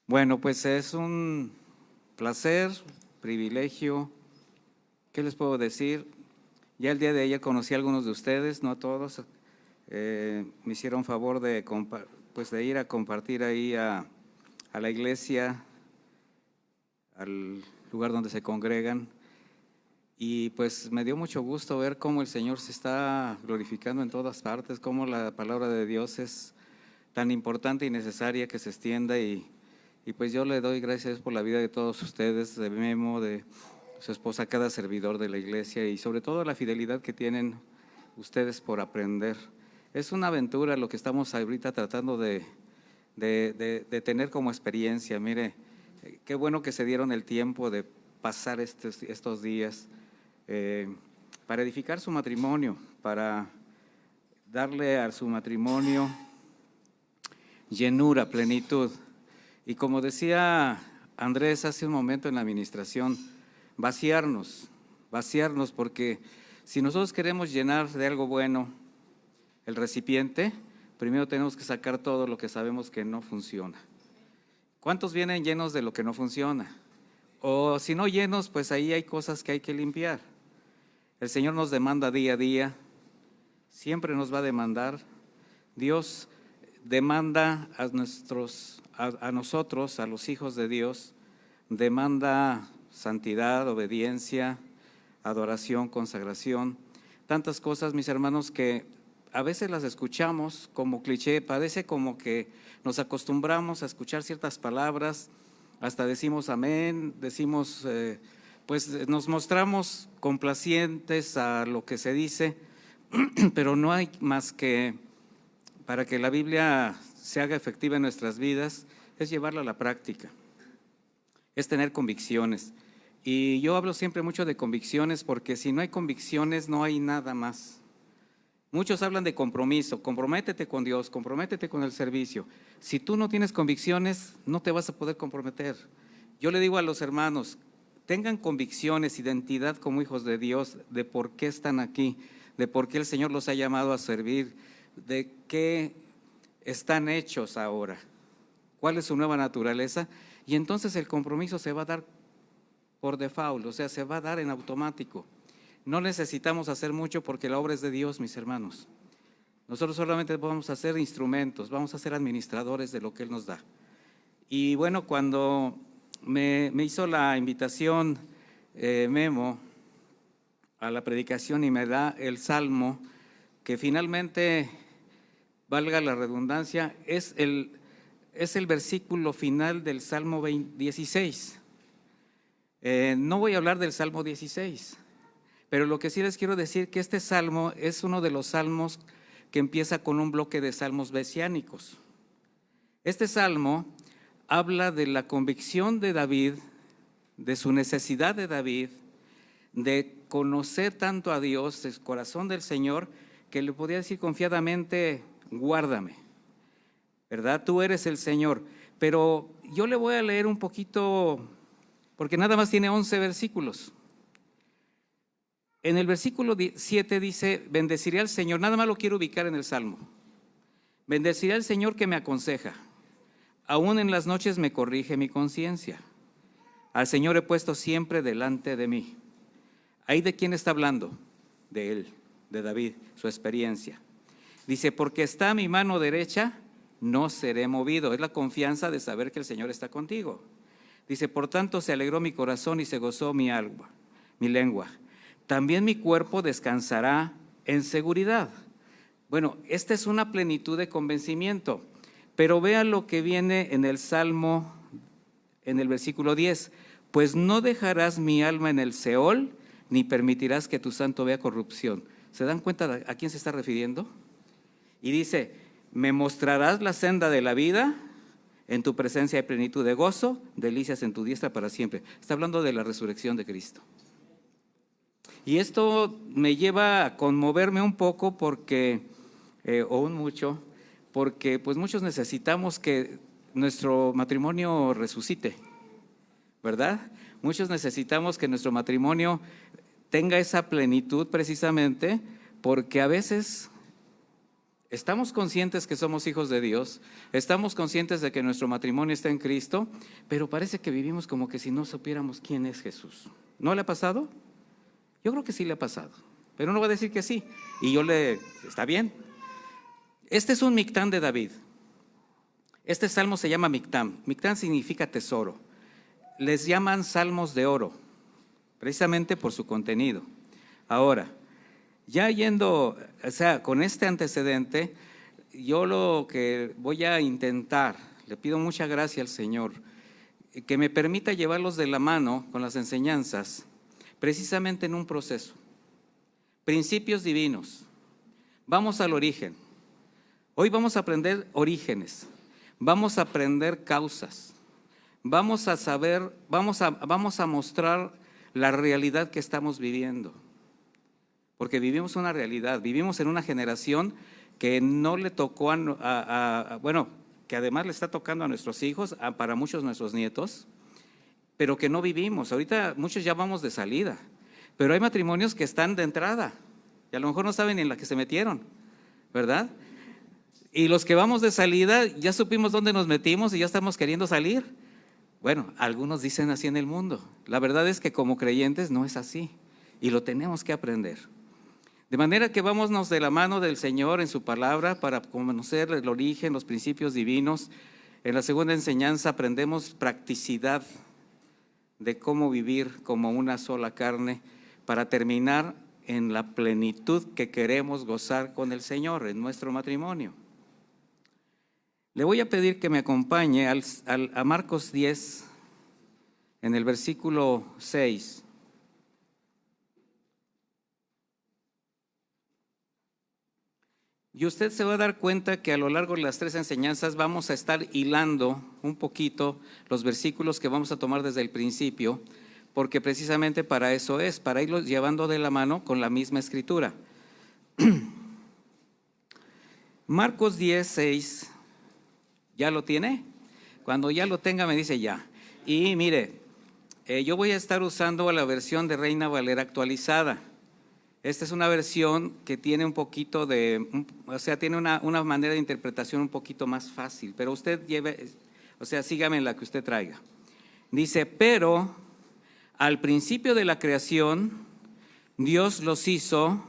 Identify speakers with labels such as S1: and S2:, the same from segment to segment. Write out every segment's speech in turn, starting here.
S1: Bueno, pues es un placer, privilegio. ¿Qué les puedo decir? Ya el día de ayer conocí a algunos de ustedes, no a todos. Me hicieron favor de, de ir a compartir ahí a la iglesia, al lugar donde se congregan. Y pues me dio mucho gusto ver cómo el Señor se está glorificando en todas partes, cómo la palabra de Dios es tan importante y necesaria que se extienda y pues yo le doy gracias por la vida de todos ustedes, de Memo, de su esposa, cada servidor de la iglesia y sobre todo la fidelidad que tienen ustedes por aprender. Es una aventura lo que estamos ahorita tratando de tener como experiencia. Mire, qué bueno que se dieron el tiempo de pasar estos días para edificar su matrimonio, para darle a su matrimonio llenura, plenitud. Y como decía Andrés hace un momento en la administración, vaciarnos, porque si nosotros queremos llenar de algo bueno el recipiente, primero tenemos que sacar todo lo que sabemos que no funciona. ¿Cuántos vienen llenos de lo que no funciona? O si no llenos, pues ahí hay cosas que hay que limpiar. El Señor nos demanda día a día, siempre nos va a demandar. Dios demanda a nosotros, a los hijos de Dios, demanda santidad, obediencia, adoración, consagración, tantas cosas, mis hermanos, que a veces las escuchamos como cliché, parece como que nos acostumbramos a escuchar ciertas palabras, hasta decimos amén, decimos, pues nos mostramos complacientes a lo que se dice, pero no hay más que, para que la Biblia se haga efectiva en nuestras vidas, es llevarla a la práctica, es tener convicciones. Y yo hablo siempre mucho de convicciones porque si no hay convicciones no hay nada más. Muchos hablan de compromiso, comprométete con Dios, comprométete con el servicio. Si tú no tienes convicciones, no te vas a poder comprometer. Yo le digo a los hermanos, tengan convicciones, identidad como hijos de Dios, de por qué están aquí, de por qué el Señor los ha llamado a servir, de qué están hechos ahora, cuál es su nueva naturaleza, y entonces el compromiso se va a dar por default, o sea, se va a dar en automático. No necesitamos hacer mucho porque la obra es de Dios, mis hermanos. Nosotros solamente vamos a ser instrumentos, vamos a ser administradores de lo que Él nos da. Y bueno, cuando me hizo la invitación Memo a la predicación y me da el salmo, que finalmente, valga la redundancia, es el versículo final del Salmo 16. No voy a hablar del Salmo 16, pero lo que sí les quiero decir que este salmo es uno de los salmos que empieza con un bloque de salmos mesiánicos. Este salmo habla de la convicción de David, de su necesidad de David, de conocer tanto a Dios, el corazón del Señor, que le podía decir confiadamente, guárdame, ¿verdad? Tú eres el Señor. Pero yo le voy a leer un poquito, porque nada más tiene 11 versículos. En el versículo 7 dice, bendeciré al Señor, nada más lo quiero ubicar en el Salmo. Bendeciré al Señor que me aconseja, aún en las noches me corrige mi conciencia. Al Señor he puesto siempre delante de mí. ¿Ahí de quién está hablando? De él, de David, su experiencia. Dice, porque está a mi mano derecha, no seré movido. Es la confianza de saber que el Señor está contigo. Dice, por tanto se alegró mi corazón y se gozó mi lengua. También mi cuerpo descansará en seguridad. Bueno, esta es una plenitud de convencimiento, pero vean lo que viene en el Salmo, en el versículo 10. Pues no dejarás mi alma en el Seol, ni permitirás que tu santo vea corrupción. ¿Se dan cuenta a quién se está refiriendo? Y dice, me mostrarás la senda de la vida, en tu presencia hay plenitud de gozo, delicias en tu diestra para siempre. Está hablando de la resurrección de Cristo. Y esto me lleva a conmoverme un poco porque, o un mucho, porque pues muchos necesitamos que nuestro matrimonio resucite, ¿verdad? Muchos necesitamos que nuestro matrimonio tenga esa plenitud precisamente porque a veces Estamos conscientes que somos hijos de Dios, estamos conscientes de que nuestro matrimonio está en Cristo, pero parece que vivimos como que si no supiéramos quién es Jesús. ¿No le ha pasado? Yo creo que sí le ha pasado, pero no va a decir que sí. Y está bien. Este es un Mictán de David. Este salmo se llama Mictán. Mictán significa tesoro. Les llaman salmos de oro, precisamente por su contenido. Ahora, ya con este antecedente, yo lo que voy a intentar, le pido mucha gracia al Señor, que me permita llevarlos de la mano con las enseñanzas, precisamente en un proceso. Principios divinos. Vamos al origen. Hoy vamos a aprender orígenes, vamos a aprender causas, vamos a mostrar la realidad que estamos viviendo. Porque vivimos una realidad, vivimos en una generación que no le tocó que además le está tocando a nuestros hijos, para muchos nuestros nietos, pero que no vivimos. Ahorita muchos ya vamos de salida, pero hay matrimonios que están de entrada y a lo mejor no saben ni en la que se metieron, ¿verdad? Y los que vamos de salida ya supimos dónde nos metimos y ya estamos queriendo salir. Bueno, algunos dicen así en el mundo. La verdad es que como creyentes no es así y lo tenemos que aprender. De manera que vámonos de la mano del Señor en su palabra para conocer el origen, los principios divinos. En la segunda enseñanza aprendemos practicidad de cómo vivir como una sola carne para terminar en la plenitud que queremos gozar con el Señor en nuestro matrimonio. Le voy a pedir que me acompañe a Marcos 10, en el versículo 6. Y usted se va a dar cuenta que a lo largo de las 3 enseñanzas vamos a estar hilando un poquito los versículos que vamos a tomar desde el principio, porque precisamente para eso es, para irlos llevando de la mano con la misma escritura. Marcos 10, 6, ¿ya lo tiene? Cuando ya lo tenga me dice ya. Y mire, yo voy a estar usando la versión de Reina Valera actualizada. Esta es una versión que tiene un poquito tiene una manera de interpretación un poquito más fácil, pero usted sígame en la que usted traiga. Dice, pero al principio de la creación, Dios los hizo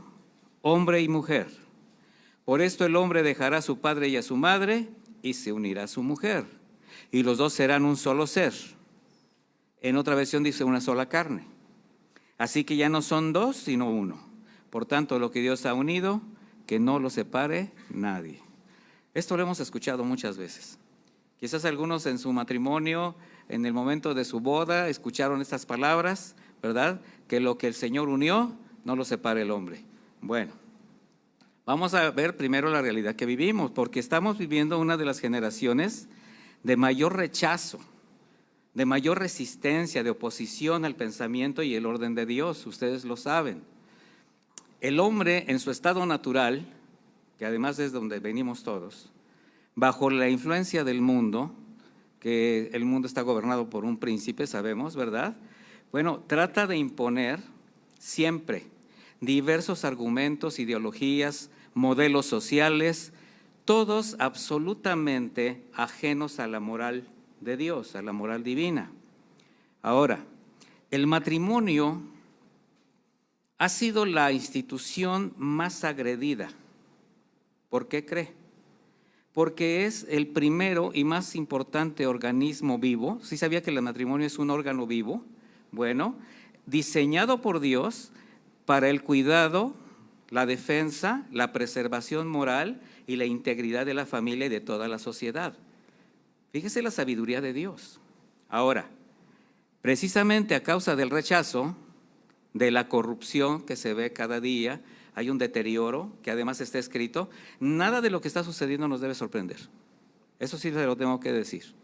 S1: hombre y mujer. Por esto el hombre dejará a su padre y a su madre y se unirá a su mujer, y los dos serán un solo ser. En otra versión dice una sola carne. Así que ya no son 2, sino 1. Por tanto, lo que Dios ha unido, que no lo separe nadie. Esto lo hemos escuchado muchas veces. Quizás algunos en su matrimonio, en el momento de su boda, escucharon estas palabras, ¿verdad? Que lo que el Señor unió, no lo separe el hombre. Bueno, vamos a ver primero la realidad que vivimos, porque estamos viviendo una de las generaciones de mayor rechazo, de mayor resistencia, de oposición al pensamiento y el orden de Dios. Ustedes lo saben. El hombre en su estado natural, que además es donde venimos todos, bajo la influencia del mundo, que el mundo está gobernado por un príncipe, sabemos, ¿verdad? Bueno, trata de imponer siempre diversos argumentos, ideologías, modelos sociales, todos absolutamente ajenos a la moral de Dios, a la moral divina. Ahora, el matrimonio ha sido la institución más agredida. ¿Por qué cree? Porque es el primero y más importante organismo vivo. ¿Sí sabía que el matrimonio es un órgano vivo? Bueno, diseñado por Dios para el cuidado, la defensa, la preservación moral y la integridad de la familia y de toda la sociedad. Fíjese la sabiduría de Dios. Ahora, precisamente a causa del rechazo, de la corrupción que se ve cada día, hay un deterioro que además está escrito. Nada de lo que está sucediendo nos debe sorprender. Eso sí se lo tengo que decir.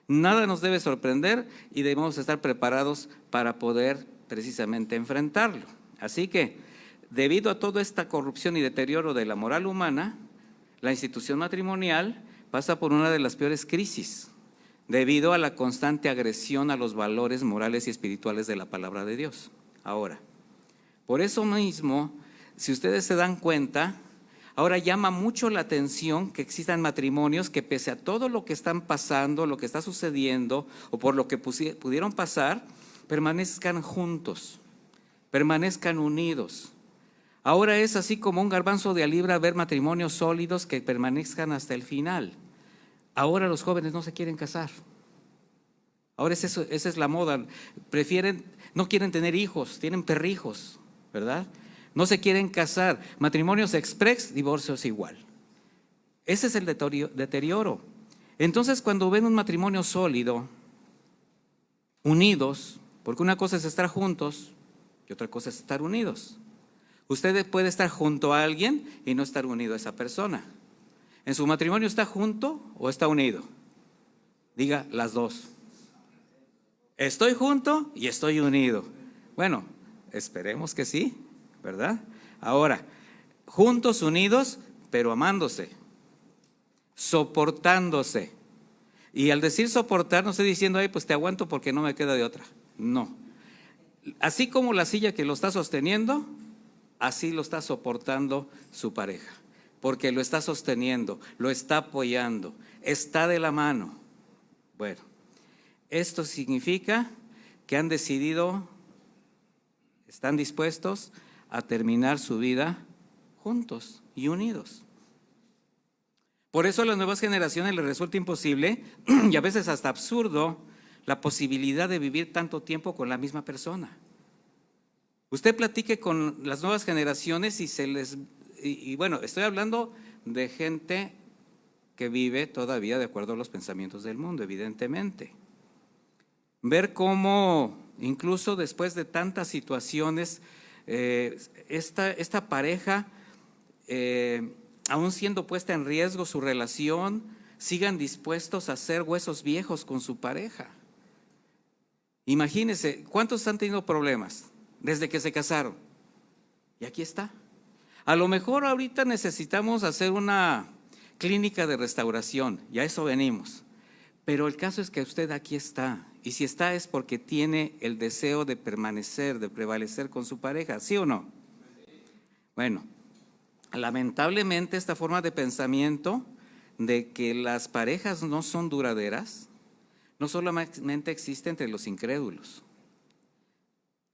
S1: Nada nos debe sorprender y debemos estar preparados para poder precisamente enfrentarlo. Así que, debido a toda esta corrupción y deterioro de la moral humana, la institución matrimonial pasa por una de las peores crisis, debido a la constante agresión a los valores morales y espirituales de la palabra de Dios. Ahora, por eso mismo, si ustedes se dan cuenta, Ahora llama mucho la atención que existan matrimonios que pese a todo lo que están pasando, lo que está sucediendo o por lo que pudieron pasar, permanezcan juntos, permanezcan unidos. Ahora es así como un garbanzo de a libra ver matrimonios sólidos que permanezcan hasta el final. Ahora los jóvenes no se quieren casar. Ahora esa es la moda. No quieren tener hijos, tienen perrijos, ¿verdad? No se quieren casar. Matrimonios express, divorcios igual. Ese es el deterioro. Entonces, cuando ven un matrimonio sólido, unidos, porque una cosa es estar juntos y otra cosa es estar unidos. Usted puede estar junto a alguien y no estar unido a esa persona. ¿En su matrimonio está junto o está unido? Diga las dos. Estoy junto y estoy unido. Bueno, esperemos que sí, ¿verdad? Ahora, juntos, unidos, pero amándose, soportándose. Y al decir soportar, no estoy diciendo, ay, pues te aguanto porque no me queda de otra. No. Así como la silla que lo está sosteniendo, así lo está soportando su pareja. Porque lo está sosteniendo, lo está apoyando, está de la mano. Bueno, esto significa que han decidido, están dispuestos a terminar su vida juntos y unidos. Por eso a las nuevas generaciones les resulta imposible y a veces hasta absurdo la posibilidad de vivir tanto tiempo con la misma persona. Usted platique con las nuevas generaciones y bueno, estoy hablando de gente que vive todavía de acuerdo a los pensamientos del mundo, evidentemente. Ver cómo incluso después de tantas situaciones, esta pareja, aún siendo puesta en riesgo su relación, sigan dispuestos a hacer huesos viejos con su pareja. Imagínense, ¿cuántos han tenido problemas desde que se casaron? Y aquí está. A lo mejor ahorita necesitamos hacer una clínica de restauración, y a eso venimos. Pero el caso es que usted aquí está, y si está es porque tiene el deseo de permanecer, de prevalecer con su pareja, ¿sí o no? Bueno, lamentablemente esta forma de pensamiento de que las parejas no son duraderas, no solamente existe entre los incrédulos.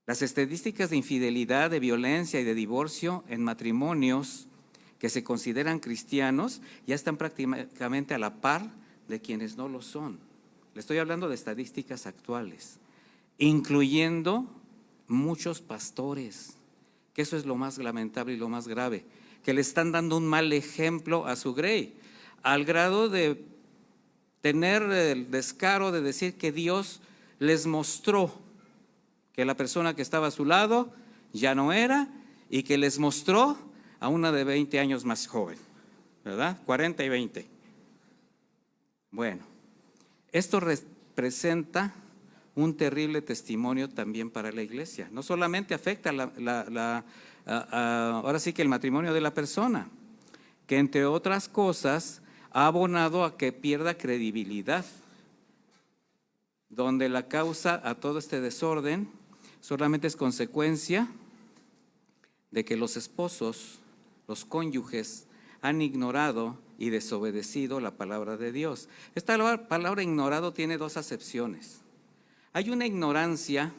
S1: Las estadísticas de infidelidad, de violencia y de divorcio en matrimonios que se consideran cristianos ya están prácticamente a la par de quienes no lo son. Le estoy hablando de estadísticas actuales, incluyendo muchos pastores, que eso es lo más lamentable y lo más grave, que le están dando un mal ejemplo a su grey, al grado de tener el descaro de decir que Dios les mostró que la persona que estaba a su lado ya no era y que les mostró a una de 20 años más joven, ¿verdad? 40 y 20. Bueno, esto representa un terrible testimonio también para la iglesia. No solamente afecta ahora sí que el matrimonio de la persona, que entre otras cosas ha abonado a que pierda credibilidad, donde la causa a todo este desorden solamente es consecuencia de que los esposos, los cónyuges, han ignorado y desobedecido la palabra de Dios. Esta palabra ignorado tiene dos acepciones. Hay una ignorancia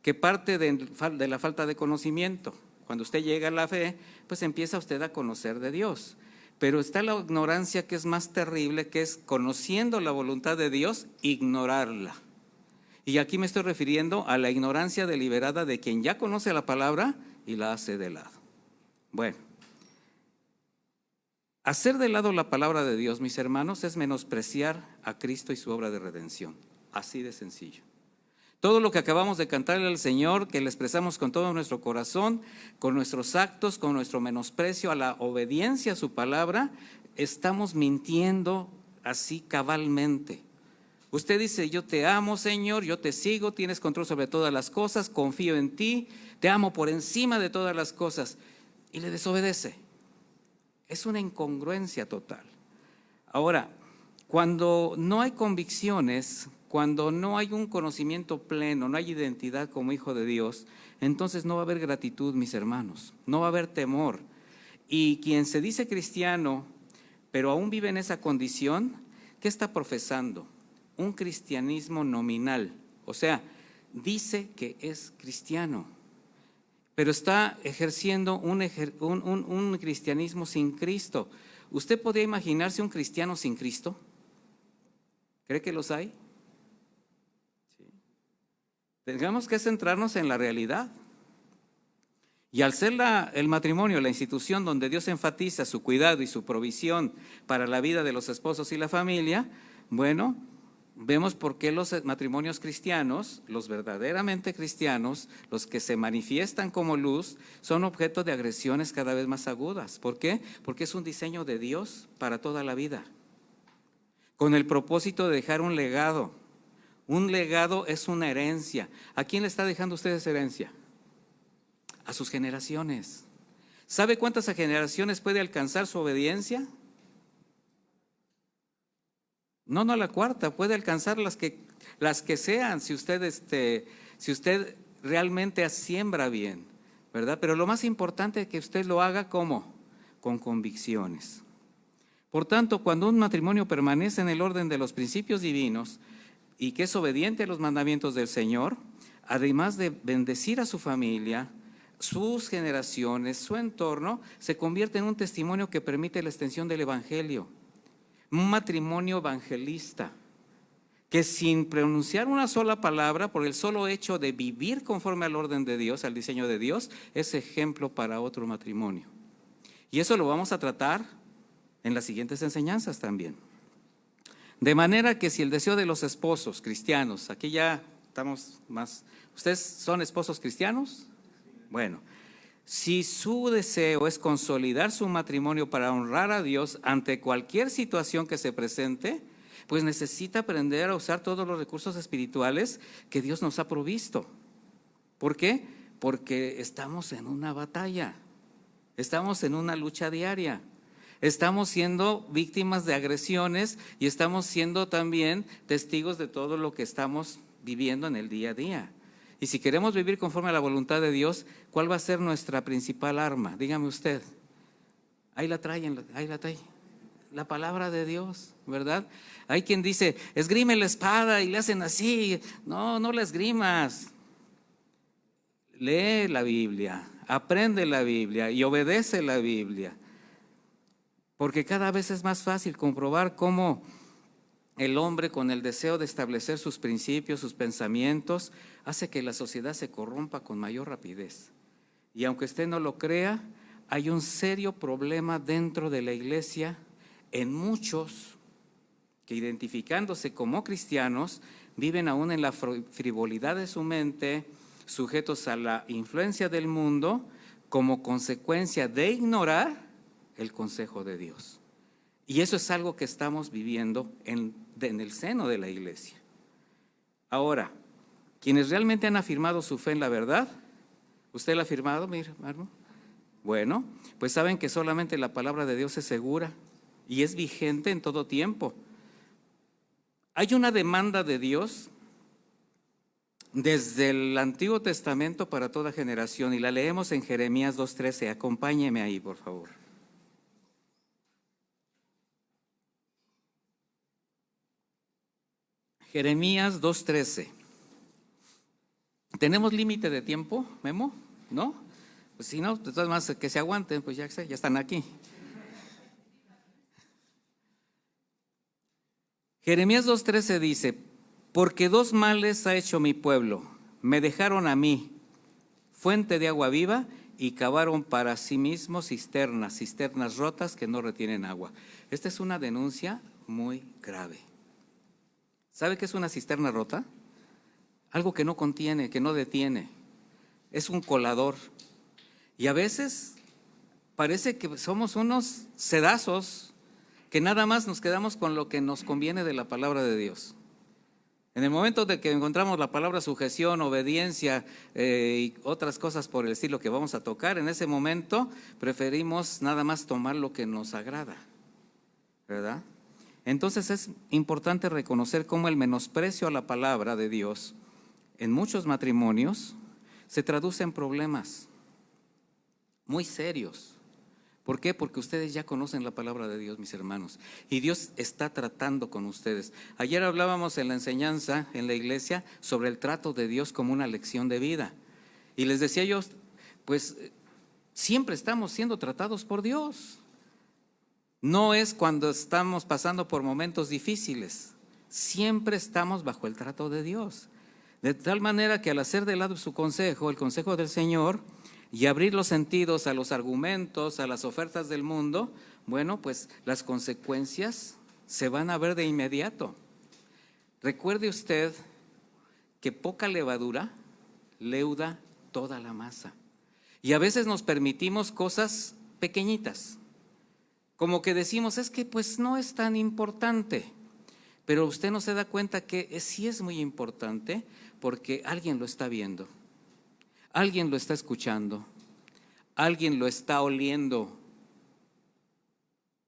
S1: que parte de la falta de conocimiento. Cuando usted llega a la fe, pues empieza usted a conocer de Dios. Pero está la ignorancia que es más terrible, que es conociendo la voluntad de Dios, ignorarla. Y aquí me estoy refiriendo a la ignorancia deliberada de quien ya conoce la palabra y la hace de lado. Bueno, hacer de lado la palabra de Dios, mis hermanos, es menospreciar a Cristo y su obra de redención. Así de sencillo. Todo lo que acabamos de cantarle al Señor, que le expresamos con todo nuestro corazón, con nuestros actos, con nuestro menosprecio a la obediencia a su palabra, estamos mintiendo así cabalmente. Usted dice, yo te amo, Señor, yo te sigo, tienes control sobre todas las cosas, confío en ti, te amo por encima de todas las cosas, y le desobedece. Es una incongruencia total. Ahora, cuando no hay convicciones, cuando no hay un conocimiento pleno, no hay identidad como hijo de Dios, entonces no va a haber gratitud, mis hermanos, no va a haber temor. Y quien se dice cristiano, pero aún vive en esa condición, ¿qué está profesando? Un cristianismo nominal. O sea, dice que es cristiano, pero está ejerciendo un cristianismo sin Cristo. ¿Usted podría imaginarse un cristiano sin Cristo? ¿Cree que los hay? Sí. Tengamos que centrarnos en la realidad. Y al ser el matrimonio la institución donde Dios enfatiza su cuidado y su provisión para la vida de los esposos y la familia, bueno, vemos por qué los matrimonios cristianos, los verdaderamente cristianos, los que se manifiestan como luz, son objeto de agresiones cada vez más agudas. ¿Por qué? Porque es un diseño de Dios para toda la vida, con el propósito de dejar un legado. Un legado es una herencia. ¿A quién le está dejando usted esa herencia? A sus generaciones. ¿Sabe cuántas generaciones puede alcanzar su obediencia? No a la cuarta, puede alcanzar las que sean, si usted realmente siembra bien, ¿verdad? Pero lo más importante es que usted lo haga ¿cómo? Con convicciones. Por tanto, cuando un matrimonio permanece en el orden de los principios divinos y que es obediente a los mandamientos del Señor, además de bendecir a su familia, sus generaciones, su entorno, se convierte en un testimonio que permite la extensión del evangelio. Un matrimonio evangelista que sin pronunciar una sola palabra, por el solo hecho de vivir conforme al orden de Dios, al diseño de Dios, es ejemplo para otro matrimonio. Y eso lo vamos a tratar en las siguientes enseñanzas también. De manera que si el deseo de los esposos cristianos, aquí ya estamos más, ¿ustedes son esposos cristianos? Bueno, si su deseo es consolidar su matrimonio para honrar a Dios ante cualquier situación que se presente, pues necesita aprender a usar todos los recursos espirituales que Dios nos ha provisto. ¿Por qué? Porque estamos en una batalla, estamos en una lucha diaria, estamos siendo víctimas de agresiones y estamos siendo también testigos de todo lo que estamos viviendo en el día a día. Y si queremos vivir conforme a la voluntad de Dios, ¿cuál va a ser nuestra principal arma? Dígame usted. Ahí la trae. La palabra de Dios, ¿verdad? Hay quien dice, esgrime la espada y le hacen así. No la esgrimas. Lee la Biblia, aprende la Biblia y obedece la Biblia. Porque cada vez es más fácil comprobar cómo el hombre, con el deseo de establecer sus principios, sus pensamientos, hace que la sociedad se corrompa con mayor rapidez. Y aunque usted no lo crea, hay un serio problema dentro de la iglesia en muchos que, identificándose como cristianos, viven aún en la frivolidad de su mente, sujetos a la influencia del mundo, como consecuencia de ignorar el consejo de Dios. Y eso es algo que estamos viviendo en el seno de la iglesia. Ahora, quienes realmente han afirmado su fe en la verdad, ¿usted la ha afirmado, mi hermano? Bueno, pues saben que solamente la palabra de Dios es segura y es vigente en todo tiempo. Hay una demanda de Dios desde el Antiguo Testamento para toda generación y la leemos en Jeremías 2:13. Acompáñeme ahí, por favor. Jeremías 2:13. ¿Tenemos límite de tiempo, Memo? ¿No? Pues si no, de todas maneras que se aguanten, pues ya están aquí. Jeremías 2:13 dice, porque dos males ha hecho mi pueblo, me dejaron a mí, fuente de agua viva, y cavaron para sí mismos cisternas rotas que no retienen agua. Esta es una denuncia muy grave. ¿Sabe qué es una cisterna rota? Algo que no contiene, que no detiene. Es un colador. Y a veces parece que somos unos sedazos que nada más nos quedamos con lo que nos conviene de la palabra de Dios. En el momento de que encontramos la palabra sujeción, obediencia y otras cosas por el estilo que vamos a tocar, en ese momento preferimos nada más tomar lo que nos agrada, ¿verdad? Entonces es importante reconocer cómo el menosprecio a la palabra de Dios en muchos matrimonios se traduce en problemas muy serios, ¿Por qué? Porque ustedes ya conocen la palabra de Dios, mis hermanos, y Dios está tratando con ustedes. Ayer hablábamos en la enseñanza en la iglesia sobre el trato de Dios como una lección de vida. Y les decía yo, pues siempre estamos siendo tratados por Dios. No es cuando estamos pasando por momentos difíciles, siempre estamos bajo el trato de Dios. De tal manera que al hacer de lado su consejo, el consejo del Señor, y abrir los sentidos a los argumentos, a las ofertas del mundo, bueno, pues las consecuencias se van a ver de inmediato. Recuerde usted que poca levadura leuda toda la masa. Y a veces nos permitimos cosas pequeñitas, como que decimos, es que pues no es tan importante, pero usted no se da cuenta que sí es muy importante porque alguien lo está viendo. Alguien lo está escuchando, alguien lo está oliendo.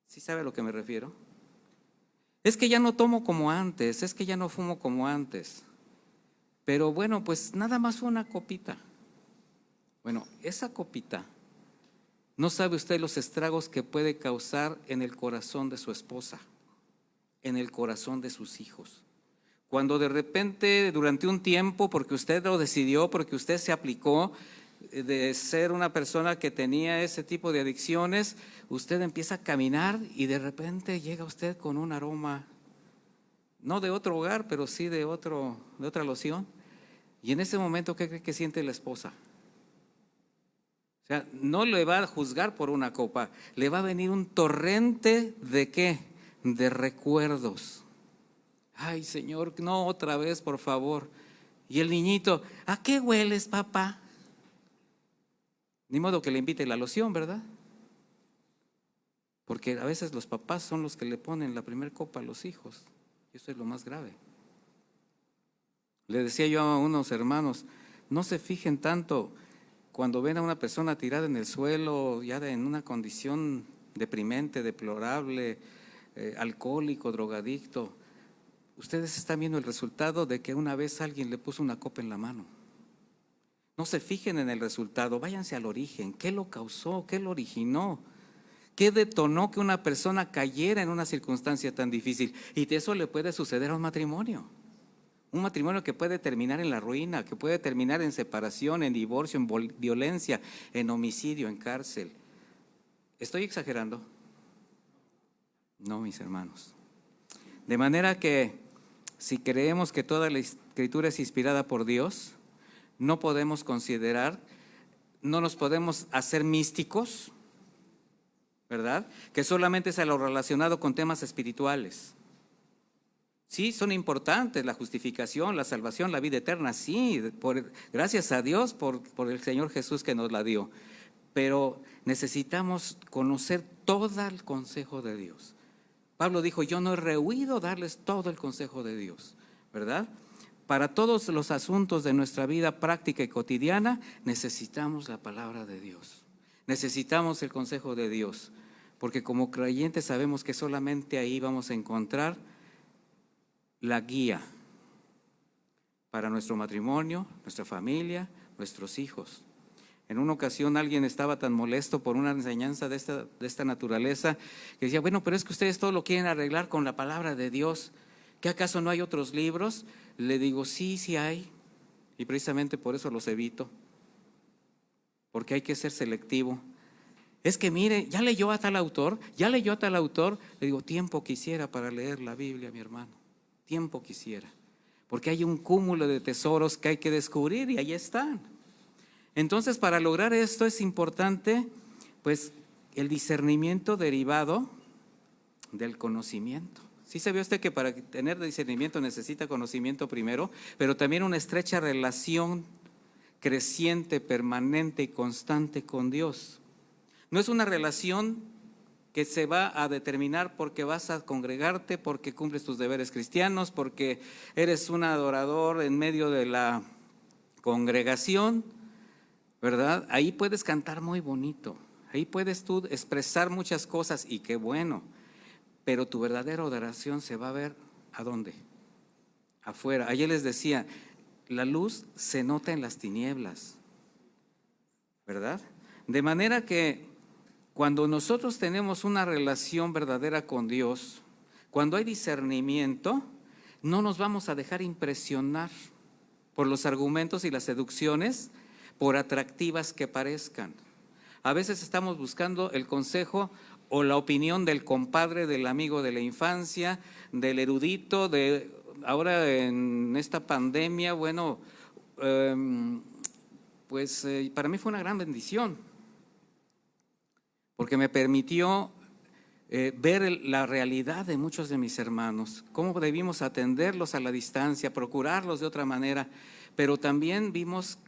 S1: ¿Sí sabe a lo que me refiero? Es que ya no tomo como antes, es que ya no fumo como antes. Pero bueno, pues nada más una copita. Bueno, esa copita, no sabe usted los estragos que puede causar en el corazón de su esposa, en el corazón de sus hijos. Cuando de repente, durante un tiempo, porque usted lo decidió, porque usted se aplicó de ser una persona que tenía ese tipo de adicciones, usted empieza a caminar y de repente llega usted con un aroma, no de otro hogar, pero sí de otra loción. Y en ese momento, ¿qué cree que siente la esposa? O sea, no le va a juzgar por una copa, le va a venir un torrente ¿de qué? De recuerdos. Ay, Señor, no otra vez, por favor. Y el niñito, ¿a qué hueles, papá? Ni modo que le invite la loción, ¿verdad? Porque a veces los papás son los que le ponen la primer copa a los hijos. Y eso es lo más grave. Le decía yo a unos hermanos, no se fijen tanto cuando ven a una persona tirada en el suelo, ya en una condición deprimente, deplorable, alcohólico, drogadicto. Ustedes están viendo el resultado de que una vez alguien le puso una copa en la mano. No se fijen en el resultado, váyanse al origen. ¿Qué lo causó? ¿Qué lo originó? ¿Qué detonó que una persona cayera en una circunstancia tan difícil? Y de eso le puede suceder a un matrimonio. Un matrimonio que puede terminar en la ruina, que puede terminar en separación, en divorcio, en violencia, en homicidio, en cárcel. ¿Estoy exagerando? No, mis hermanos. De manera que si creemos que toda la Escritura es inspirada por Dios, no podemos considerar, no nos podemos hacer místicos, ¿verdad? Que solamente es a lo relacionado con temas espirituales. Sí, son importantes la justificación, la salvación, la vida eterna, sí, gracias a Dios por el Señor Jesús que nos la dio. Pero necesitamos conocer todo el consejo de Dios. Pablo dijo, yo no he rehuido darles todo el consejo de Dios, ¿verdad? Para todos los asuntos de nuestra vida práctica y cotidiana, necesitamos la palabra de Dios. Necesitamos el consejo de Dios, porque como creyentes sabemos que solamente ahí vamos a encontrar la guía para nuestro matrimonio, nuestra familia, nuestros hijos. En una ocasión alguien estaba tan molesto por una enseñanza de esta naturaleza que decía, bueno, pero es que ustedes todo lo quieren arreglar con la palabra de Dios. ¿Qué acaso no hay otros libros? Le digo, sí hay, y precisamente por eso los evito, porque hay que ser selectivo. Es que mire, ya leyó a tal autor. Le digo, tiempo quisiera para leer la Biblia, mi hermano, tiempo quisiera, porque hay un cúmulo de tesoros que hay que descubrir y ahí están. Entonces, para lograr esto es importante, pues, el discernimiento derivado del conocimiento. Sí sabía usted que para tener discernimiento necesita conocimiento primero, pero también una estrecha relación creciente, permanente y constante con Dios. No es una relación que se va a determinar porque vas a congregarte, porque cumples tus deberes cristianos, porque eres un adorador en medio de la congregación, ¿verdad? Ahí puedes cantar muy bonito, ahí puedes tú expresar muchas cosas y qué bueno, pero tu verdadera adoración se va a ver ¿a dónde? Afuera. Ayer les decía, la luz se nota en las tinieblas, ¿verdad? De manera que cuando nosotros tenemos una relación verdadera con Dios, cuando hay discernimiento, no nos vamos a dejar impresionar por los argumentos y las seducciones, por atractivas que parezcan. A veces estamos buscando el consejo o la opinión del compadre, del amigo de la infancia, del erudito, ahora en esta pandemia, bueno, para mí fue una gran bendición, porque me permitió ver la realidad de muchos de mis hermanos, cómo debimos atenderlos a la distancia, procurarlos de otra manera, pero también vimos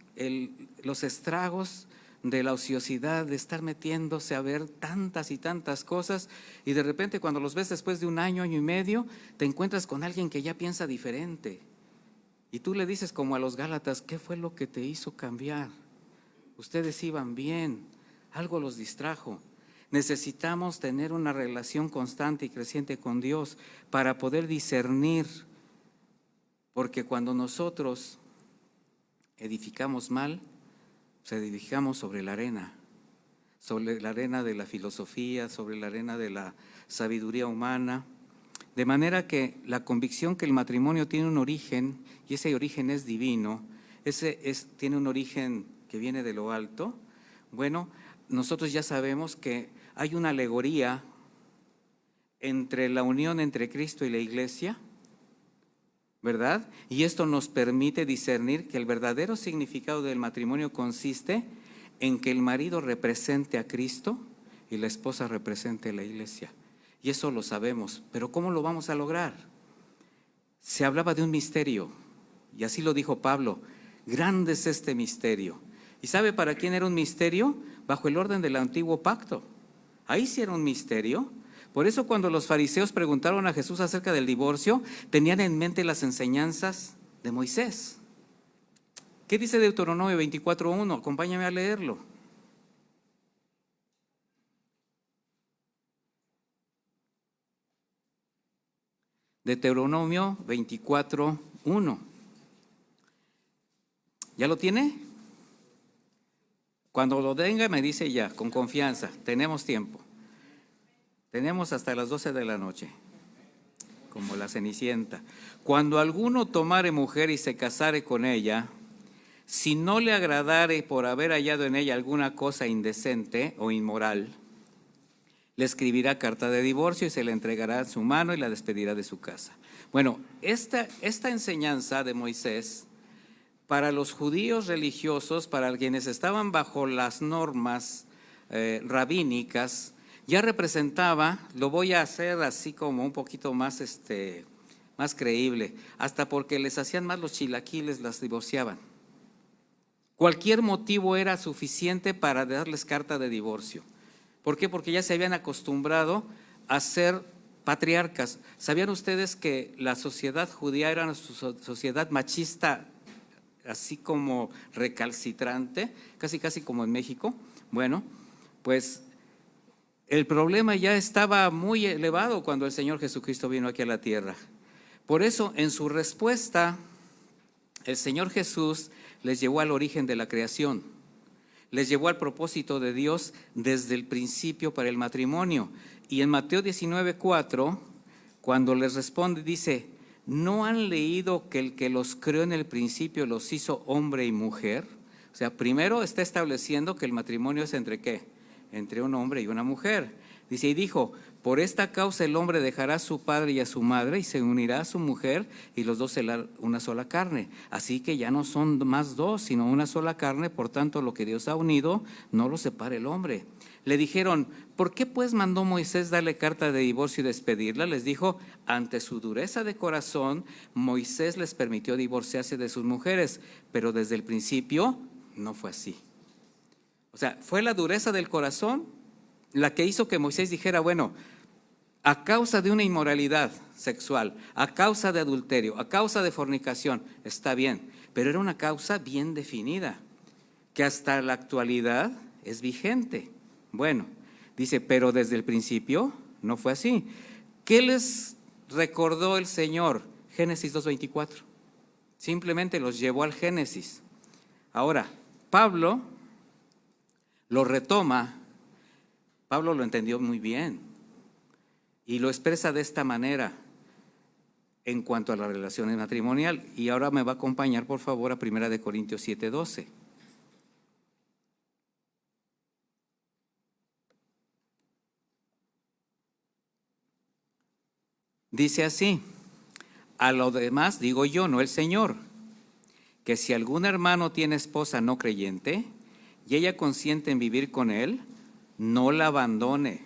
S1: los estragos de la ociosidad, de estar metiéndose a ver tantas y tantas cosas, y de repente cuando los ves después de un año, año y medio, te encuentras con alguien que ya piensa diferente, y tú le dices como a los Gálatas: ¿qué fue lo que te hizo cambiar? Ustedes iban bien, algo los distrajo. Necesitamos tener una relación constante y creciente con Dios para poder discernir, porque cuando nosotros edificamos mal, edificamos sobre la arena de la filosofía, sobre la arena de la sabiduría humana, de manera que la convicción que el matrimonio tiene un origen, y ese origen es divino, tiene un origen que viene de lo alto. Bueno, nosotros ya sabemos que hay una alegoría entre la unión entre Cristo y la iglesia, ¿verdad? Y esto nos permite discernir que el verdadero significado del matrimonio consiste en que el marido represente a Cristo y la esposa represente a la iglesia. Y eso lo sabemos, pero ¿cómo lo vamos a lograr? Se hablaba de un misterio, y así lo dijo Pablo: grande es este misterio. ¿Y sabe para quién era un misterio? Bajo el orden del antiguo pacto. Ahí sí era un misterio. Por eso cuando los fariseos preguntaron a Jesús acerca del divorcio, tenían en mente las enseñanzas de Moisés. ¿Qué dice Deuteronomio 24:1? Acompáñame a leerlo. Deuteronomio 24:1. ¿Ya lo tiene? Cuando lo tenga me dice ya, con confianza, tenemos tiempo. Tenemos hasta las 12 de la noche, como la Cenicienta. Cuando alguno tomare mujer y se casare con ella, si no le agradare por haber hallado en ella alguna cosa indecente o inmoral, le escribirá carta de divorcio y se le entregará en su mano y la despedirá de su casa. Bueno, esta enseñanza de Moisés, para los judíos religiosos, para quienes estaban bajo las normas rabínicas, ya representaba, lo voy a hacer así como un poquito más, más creíble, hasta porque les hacían más los chilaquiles, las divorciaban. Cualquier motivo era suficiente para darles carta de divorcio. ¿Por qué? Porque ya se habían acostumbrado a ser patriarcas. ¿Sabían ustedes que la sociedad judía era una sociedad machista, así como recalcitrante, casi como en México? Bueno, pues el problema ya estaba muy elevado cuando el Señor Jesucristo vino aquí a la tierra. Por eso, en su respuesta, el Señor Jesús les llevó al origen de la creación, les llevó al propósito de Dios desde el principio para el matrimonio. Y en Mateo 19:4, cuando les responde, dice: ¿no han leído que el que los creó en el principio los hizo hombre y mujer? O sea, primero está estableciendo que el matrimonio es ¿entre qué? Entre un hombre y una mujer. Dice, y dijo: por esta causa el hombre dejará a su padre y a su madre y se unirá a su mujer y los dos serán una sola carne. Así que ya no son más dos, sino una sola carne. Por tanto, lo que Dios ha unido, no lo separe el hombre. Le dijeron: ¿por qué pues mandó Moisés darle carta de divorcio y despedirla? Les dijo: ante su dureza de corazón, Moisés les permitió divorciarse de sus mujeres, pero desde el principio no fue así. O sea, fue la dureza del corazón la que hizo que Moisés dijera: bueno, a causa de una inmoralidad sexual, a causa de adulterio, a causa de fornicación, está bien, pero era una causa bien definida, que hasta la actualidad es vigente. Bueno, dice, pero desde el principio no fue así. ¿Qué les recordó el Señor? Génesis 2:24. Simplemente los llevó al Génesis. Ahora, Pablo lo retoma Pablo lo entendió muy bien y lo expresa de esta manera en cuanto a la relación matrimonial. Y ahora me va a acompañar, por favor, a 1 Corintios 7:12. Dice así: a lo demás digo yo, no el Señor, que si algún hermano tiene esposa no creyente y ella consiente en vivir con él, no la abandone.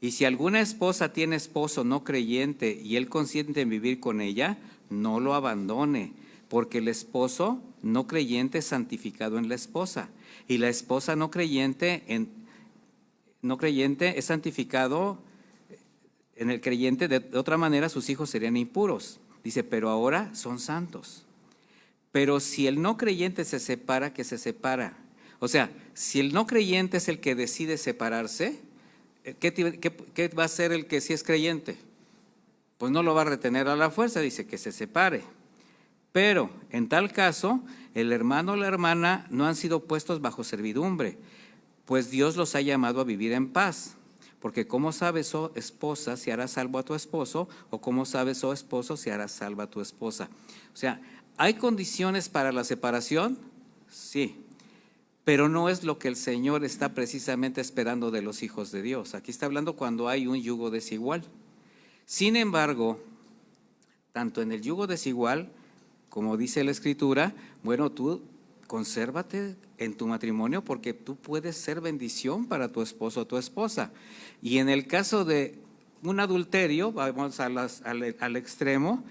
S1: Y si alguna esposa tiene esposo no creyente y él consiente en vivir con ella, no lo abandone, porque el esposo no creyente es santificado en la esposa, y la esposa no creyente es santificado en el creyente. De otra manera sus hijos serían impuros. Dice, pero ahora son santos. Pero si el no creyente se separa, que se separa. O sea, si el no creyente es el que decide separarse, ¿qué va a hacer el que sí es creyente? Pues no lo va a retener a la fuerza, dice que se separe. Pero en tal caso, el hermano o la hermana no han sido puestos bajo servidumbre, pues Dios los ha llamado a vivir en paz. Porque ¿cómo sabes, oh esposa, si harás salvo a tu esposo? O ¿cómo sabes, oh esposo, si harás salva a tu esposa? O sea, ¿hay condiciones para la separación? Sí, pero no es lo que el Señor está precisamente esperando de los hijos de Dios. Aquí está hablando cuando hay un yugo desigual. Sin embargo, tanto en el yugo desigual, como dice la Escritura, bueno, tú consérvate en tu matrimonio porque tú puedes ser bendición para tu esposo o tu esposa. Y en el caso de un adulterio, vamos al extremo,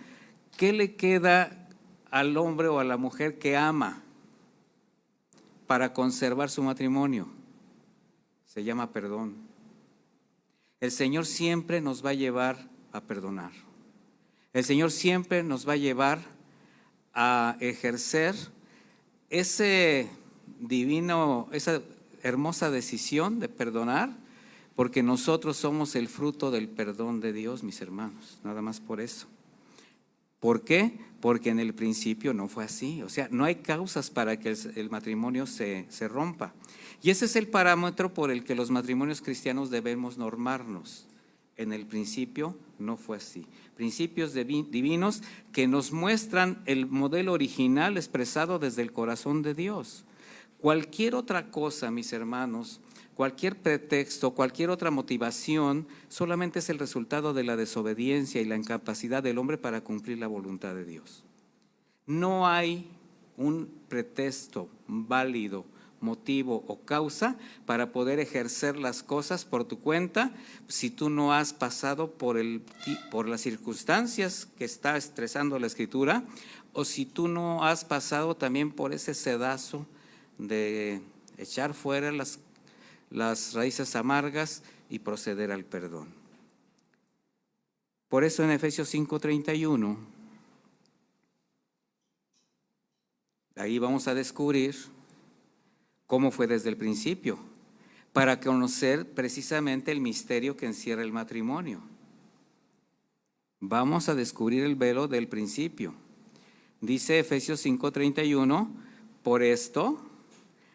S1: ¿qué le queda al hombre o a la mujer que ama para conservar su matrimonio? Se llama perdón. El Señor siempre nos va a llevar a perdonar. El Señor siempre nos va a llevar a ejercer esa hermosa decisión de perdonar, porque nosotros somos el fruto del perdón de Dios, mis hermanos, nada más por eso. ¿Por qué? Porque en el principio no fue así, o sea, no hay causas para que el matrimonio se rompa. Y ese es el parámetro por el que los matrimonios cristianos debemos normarnos. En el principio no fue así. Principios divinos que nos muestran el modelo original expresado desde el corazón de Dios. Cualquier otra cosa, mis hermanos, cualquier pretexto, cualquier otra motivación, solamente es el resultado de la desobediencia y la incapacidad del hombre para cumplir la voluntad de Dios. No hay un pretexto válido, motivo o causa para poder ejercer las cosas por tu cuenta si tú no has pasado por las circunstancias que está estresando la Escritura, o si tú no has pasado también por ese sedazo de echar fuera las raíces amargas y proceder al perdón. Por eso en Efesios 5:31, ahí vamos a descubrir cómo fue desde el principio, para conocer precisamente el misterio que encierra el matrimonio. Vamos a descubrir el velo del principio. Dice Efesios 5:31, por esto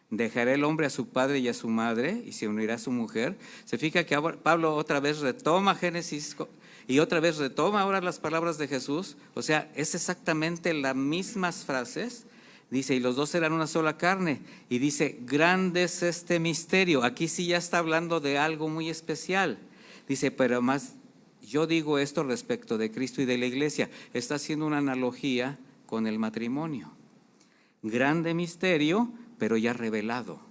S1: dejará el hombre a su padre y a su madre y se unirá a su mujer. Se fija que Pablo otra vez retoma Génesis y otra vez retoma ahora las palabras de Jesús. O sea, es exactamente las mismas frases. Dice, y los dos serán una sola carne. Y dice, grande es este misterio. Aquí sí ya está hablando de algo muy especial. Dice, pero más yo digo esto respecto de Cristo y de la iglesia. Está haciendo una analogía con el matrimonio. Grande misterio, pero ya revelado.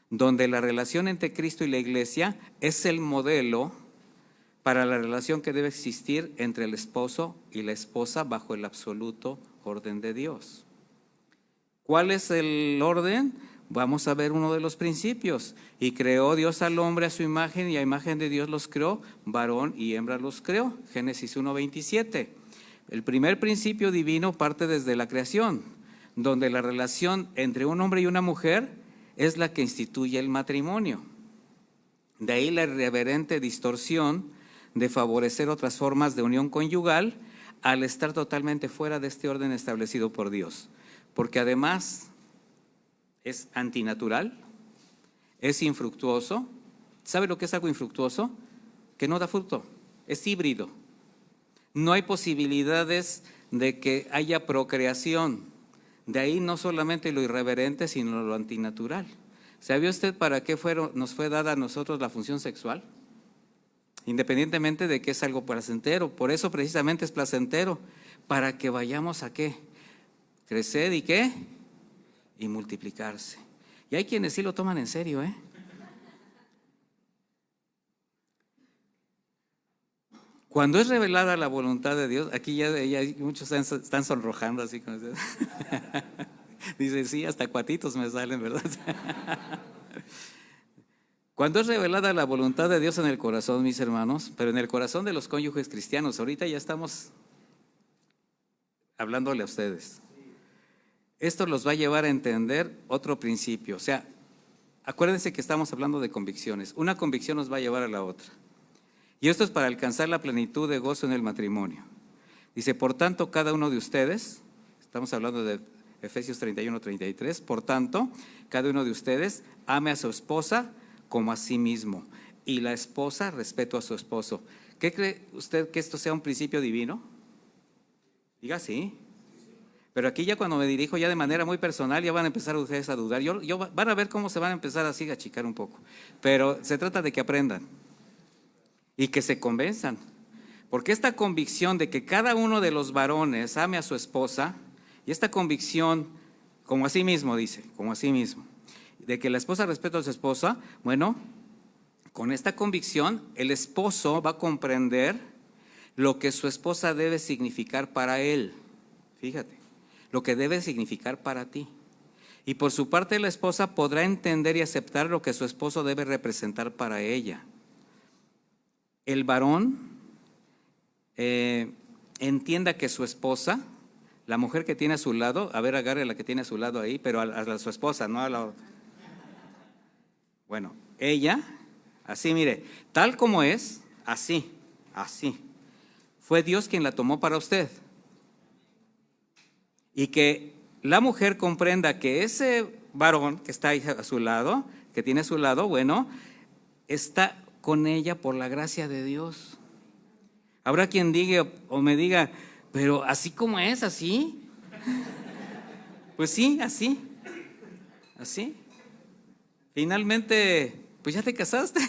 S1: Donde la relación entre Cristo y la iglesia es el modelo para la relación que debe existir entre el esposo y la esposa bajo el absoluto orden de Dios. ¿Cuál es el orden? Vamos a ver uno de los principios. Y creó Dios al hombre a su imagen y a imagen de Dios los creó, varón y hembra los creó. Génesis 1:27. El primer principio divino parte desde la creación, donde la relación entre un hombre y una mujer es la que instituye el matrimonio. De ahí la irreverente distorsión de favorecer otras formas de unión conyugal al estar totalmente fuera de este orden establecido por Dios. Porque además es antinatural, es infructuoso, ¿Sabe lo que es algo infructuoso? Que no da fruto, es híbrido. No hay posibilidades de que haya procreación. De ahí no solamente lo irreverente, sino lo antinatural. ¿Sabía usted para qué nos fue dada a nosotros la función sexual? Independientemente de que es algo placentero, por eso precisamente es placentero, para que vayamos a ¿qué? Crecer y ¿qué? Y multiplicarse. Y hay quienes sí lo toman en serio, ¿eh? Cuando es revelada la voluntad de Dios, aquí ya muchos están sonrojando así como dice, sí, hasta cuatitos me salen, ¿verdad? Cuando es revelada la voluntad de Dios en el corazón, mis hermanos, pero en el corazón de los cónyuges cristianos, ahorita ya estamos hablándole a ustedes. Esto los va a llevar a entender otro principio. O sea, acuérdense que estamos hablando de convicciones. Una convicción nos va a llevar a la otra. Y esto es para alcanzar la plenitud de gozo en el matrimonio. Dice, por tanto, cada uno de ustedes, estamos hablando de Efesios 31, 33, por tanto, cada uno de ustedes ame a su esposa como a sí mismo, y la esposa respeto a su esposo. ¿Qué cree usted que esto sea un principio divino? Diga sí. Pero aquí ya cuando me dirijo ya de manera muy personal, ya van a empezar ustedes a dudar. Van a ver cómo se van a empezar así a achicar un poco. Pero se trata de que aprendan y que se convenzan. Porque esta convicción de que cada uno de los varones ame a su esposa, y esta convicción, como a sí mismo dice, como a sí mismo, de que la esposa respeta a su esposa, bueno, con esta convicción el esposo va a comprender lo que su esposa debe significar para él. Fíjate, lo que debe significar para ti. Y por su parte la esposa podrá entender y aceptar lo que su esposo debe representar para ella. El varón entienda que su esposa, la mujer que tiene a su lado, a ver, agarre a la que tiene a su lado ahí, pero a su esposa, no a la otra. Bueno, ella, así mire, tal como es, así, fue Dios quien la tomó para usted. Y que la mujer comprenda que ese varón que está ahí a su lado, que tiene a su lado, bueno, está con ella por la gracia de Dios. Habrá quien diga o me diga, pero así como es, así. Pues sí, así. Finalmente, pues ya te casaste.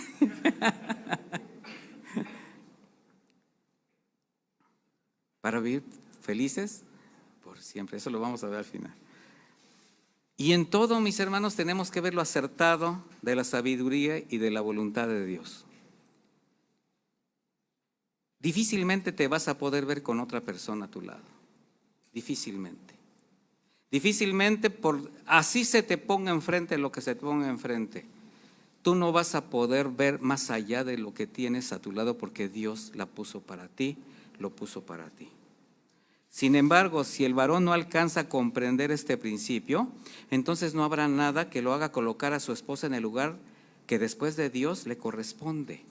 S1: Para vivir felices por siempre. Eso lo vamos a ver al final. Y en todo, mis hermanos, tenemos que ver lo acertado de la sabiduría y de la voluntad de Dios. Difícilmente te vas a poder ver con otra persona a tu lado. Difícilmente. Difícilmente, así se te ponga enfrente lo que se te ponga enfrente. Tú no vas a poder ver más allá de lo que tienes a tu lado porque Dios la puso para ti, lo puso para ti. Sin embargo, si el varón no alcanza a comprender este principio, entonces no habrá nada que lo haga colocar a su esposa en el lugar que después de Dios le corresponde.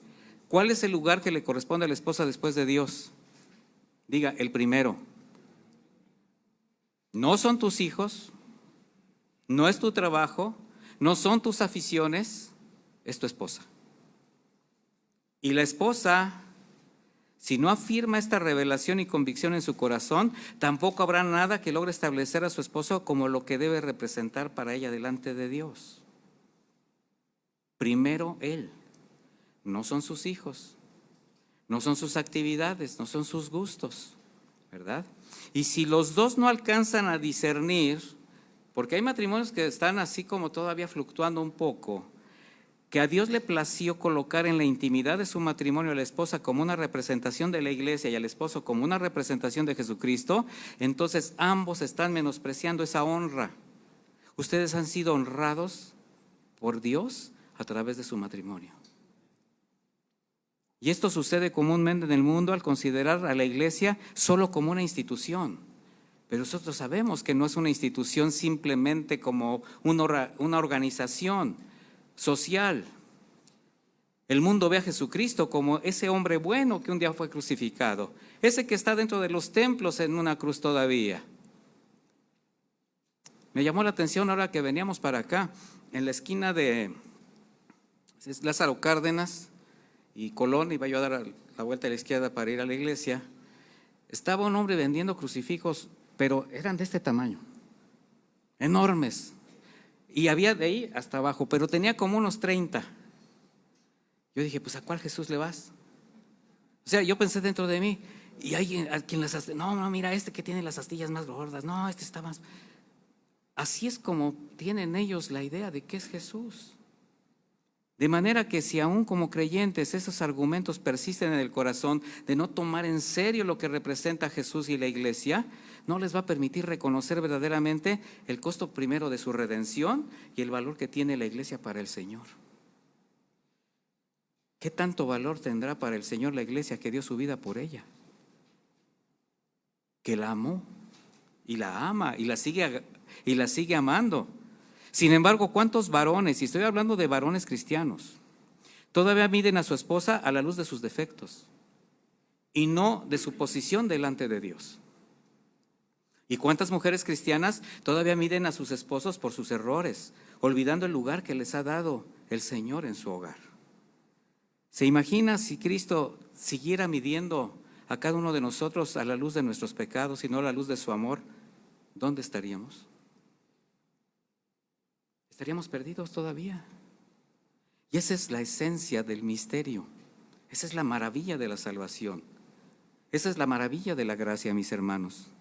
S1: ¿Cuál es el lugar que le corresponde a la esposa después de Dios? Diga, el primero. No son tus hijos, no es tu trabajo, no son tus aficiones, es tu esposa. Y la esposa, si no afirma esta revelación y convicción en su corazón, tampoco habrá nada que logre establecer a su esposo como lo que debe representar para ella delante de Dios. Primero él, no son sus hijos, no son sus actividades, no son sus gustos, ¿verdad? Y si los dos no alcanzan a discernir, porque hay matrimonios que están así como todavía fluctuando un poco, que a Dios le plació colocar en la intimidad de su matrimonio a la esposa como una representación de la iglesia y al esposo como una representación de Jesucristo, entonces ambos están menospreciando esa honra. Ustedes han sido honrados por Dios a través de su matrimonio. Y esto sucede comúnmente en el mundo al considerar a la iglesia solo como una institución. Pero nosotros sabemos que no es una institución simplemente como una organización social. El mundo ve a Jesucristo como ese hombre bueno que un día fue crucificado, ese que está dentro de los templos en una cruz todavía. Me llamó la atención ahora que veníamos para acá, en la esquina de Es Lázaro Cárdenas y Colón, iba yo a dar la vuelta a la izquierda para ir a la iglesia. Estaba un hombre vendiendo crucifijos, pero eran de este tamaño, enormes. Y había de ahí hasta abajo, pero tenía como unos 30. Yo dije, pues ¿a cuál Jesús le vas? O sea, yo pensé dentro de mí, y alguien a quien las astillas, no, mira, este que tiene las astillas más gordas, no, este está más. Así es como tienen ellos la idea de qué es Jesús. De manera que si aún como creyentes esos argumentos persisten en el corazón de no tomar en serio lo que representa Jesús y la iglesia, no les va a permitir reconocer verdaderamente el costo primero de su redención y el valor que tiene la iglesia para el Señor. ¿Qué tanto valor tendrá para el Señor la iglesia que dio su vida por ella? Que la amó y la ama y la sigue amando. Sin embargo, ¿cuántos varones, y estoy hablando de varones cristianos, todavía miden a su esposa a la luz de sus defectos y no de su posición delante de Dios? ¿Y cuántas mujeres cristianas todavía miden a sus esposos por sus errores, olvidando el lugar que les ha dado el Señor en su hogar? ¿Se imagina si Cristo siguiera midiendo a cada uno de nosotros a la luz de nuestros pecados y no a la luz de su amor? ¿Dónde estaríamos? Estaríamos perdidos todavía. Y esa es la esencia del misterio. Esa es la maravilla de la salvación. Esa es la maravilla de la gracia, mis hermanos.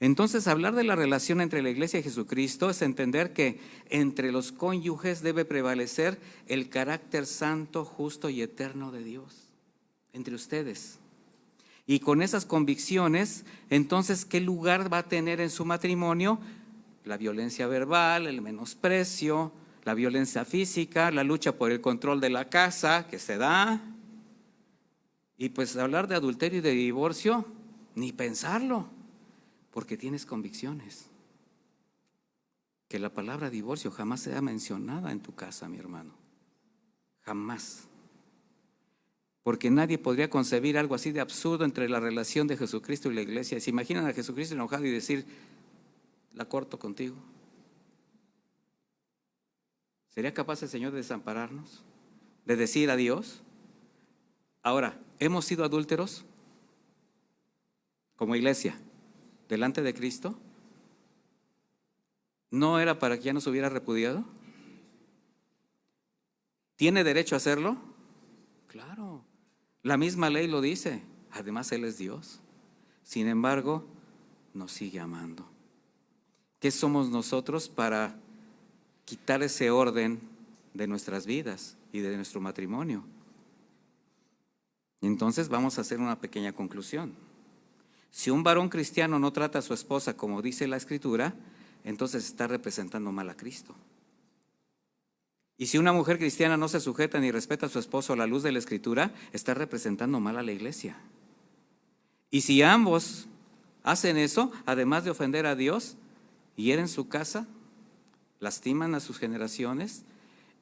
S1: Entonces, hablar de la relación entre la iglesia y Jesucristo es entender que entre los cónyuges debe prevalecer el carácter santo, justo y eterno de Dios. Entre ustedes. Y con esas convicciones, entonces, ¿qué lugar va a tener en su matrimonio? La violencia verbal, el menosprecio, la violencia física, la lucha por el control de la casa que se da. Y pues hablar de adulterio y de divorcio, ni pensarlo, porque tienes convicciones. Que la palabra divorcio jamás sea mencionada en tu casa, mi hermano. Jamás. Porque nadie podría concebir algo así de absurdo entre la relación de Jesucristo y la iglesia. ¿Se imaginan a Jesucristo enojado y decir, la corto contigo? ¿Sería capaz el Señor de desampararnos? ¿De decir adiós? Ahora, ¿hemos sido adúlteros como iglesia delante de Cristo? ¿No era para que ya nos hubiera repudiado? ¿Tiene derecho a hacerlo? Claro, la misma ley lo dice. Además, Él es Dios. Sin embargo, nos sigue amando. ¿Qué somos nosotros para quitar ese orden de nuestras vidas y de nuestro matrimonio? Entonces vamos a hacer una pequeña conclusión. Si un varón cristiano no trata a su esposa como dice la Escritura, entonces está representando mal a Cristo. Y si una mujer cristiana no se sujeta ni respeta a su esposo a la luz de la Escritura, está representando mal a la iglesia. Y si ambos hacen eso, además de ofender a Dios, hieren su casa, lastiman a sus generaciones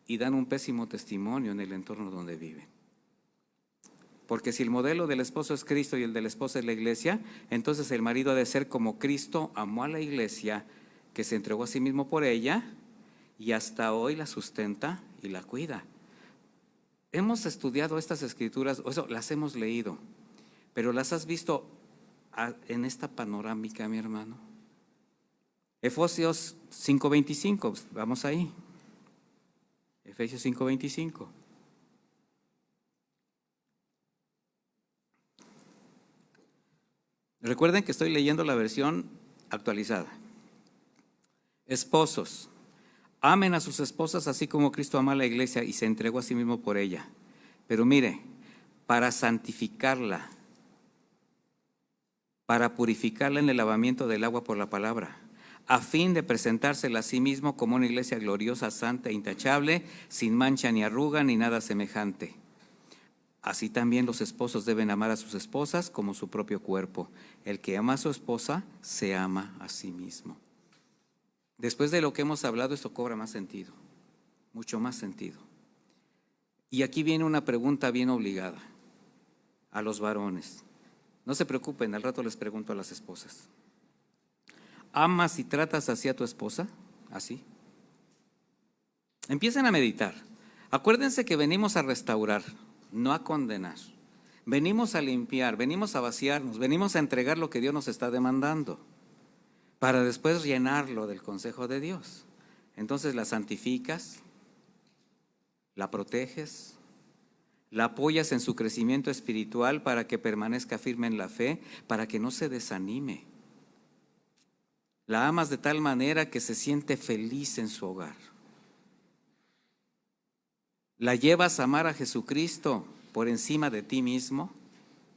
S1: y dan un pésimo testimonio en el entorno donde viven. Porque si el modelo del esposo es Cristo y el de la esposa es la iglesia, entonces el marido ha de ser como Cristo amó a la iglesia, que se entregó a sí mismo por ella y hasta hoy la sustenta y la cuida. Hemos estudiado estas escrituras, o sea, las hemos leído, pero ¿las has visto en esta panorámica, mi hermano? Efesios 5:25, vamos ahí. Efesios 5:25. Recuerden que estoy leyendo la versión actualizada. Esposos, amen a sus esposas así como Cristo amó a la iglesia y se entregó a sí mismo por ella. Pero mire, para santificarla, para purificarla en el lavamiento del agua por la palabra, a fin de presentársela a sí mismo como una iglesia gloriosa, santa e intachable, sin mancha ni arruga ni nada semejante. Así también los esposos deben amar a sus esposas como su propio cuerpo. El que ama a su esposa se ama a sí mismo. Después de lo que hemos hablado, esto cobra más sentido, mucho más sentido. Y aquí viene una pregunta bien obligada a los varones. No se preocupen, al rato les pregunto a las esposas. ¿Amas y tratas así a tu esposa? ¿Así? Empiecen a meditar. Acuérdense que venimos a restaurar, no a condenar. Venimos a limpiar, venimos a vaciarnos, venimos a entregar lo que Dios nos está demandando, para después llenarlo del consejo de Dios. Entonces la santificas, la proteges, la apoyas en su crecimiento espiritual para que permanezca firme en la fe, para que no se desanime. La amas de tal manera que se siente feliz en su hogar. La llevas a amar a Jesucristo por encima de ti mismo.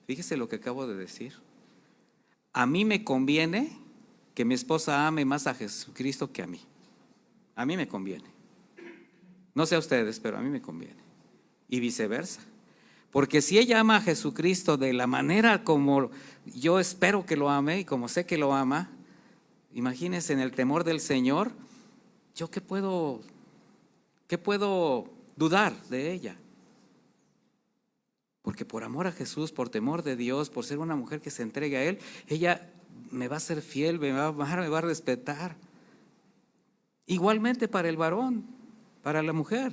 S1: Fíjese lo que acabo de decir. A mí me conviene que mi esposa ame más a Jesucristo que a mí. A mí me conviene. No sé a ustedes, pero a mí me conviene. Y viceversa. Porque si ella ama a Jesucristo de la manera como yo espero que lo ame y como sé que lo ama, imagínense, en el temor del Señor, ¿yo qué puedo dudar de ella? Porque por amor a Jesús, por temor de Dios, por ser una mujer que se entregue a Él, ella me va a ser fiel, me va a amar, me va a respetar. Igualmente para el varón, para la mujer.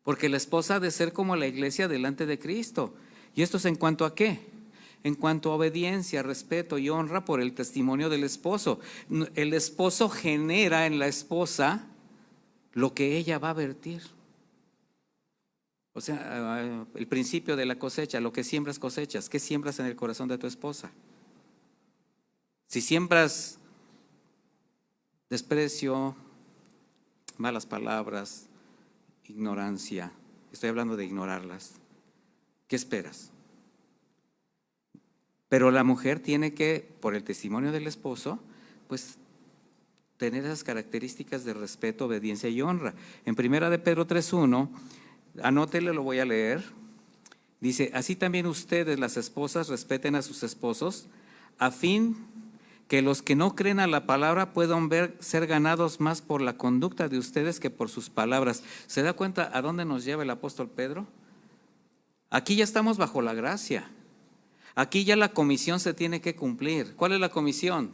S1: Porque la esposa ha de ser como la iglesia delante de Cristo. ¿Y esto es en cuanto a qué? En cuanto a obediencia, respeto y honra por el testimonio del esposo. El esposo genera en la esposa lo que ella va a vertir. O sea, el principio de la cosecha, lo que siembras cosechas. ¿Qué siembras en el corazón de tu esposa? Si siembras desprecio, malas palabras, ignorancia, estoy hablando de ignorarlas, ¿qué esperas? Pero la mujer tiene que, por el testimonio del esposo, pues tener esas características de respeto, obediencia y honra. En 1 de Pedro 3:1, anótele, lo voy a leer. Dice: así también ustedes, las esposas, respeten a sus esposos, a fin que los que no creen a la palabra puedan ser ganados más por la conducta de ustedes que por sus palabras. ¿Se da cuenta a dónde nos lleva el apóstol Pedro? Aquí ya estamos bajo la gracia. Aquí ya la comisión se tiene que cumplir. ¿Cuál es la comisión?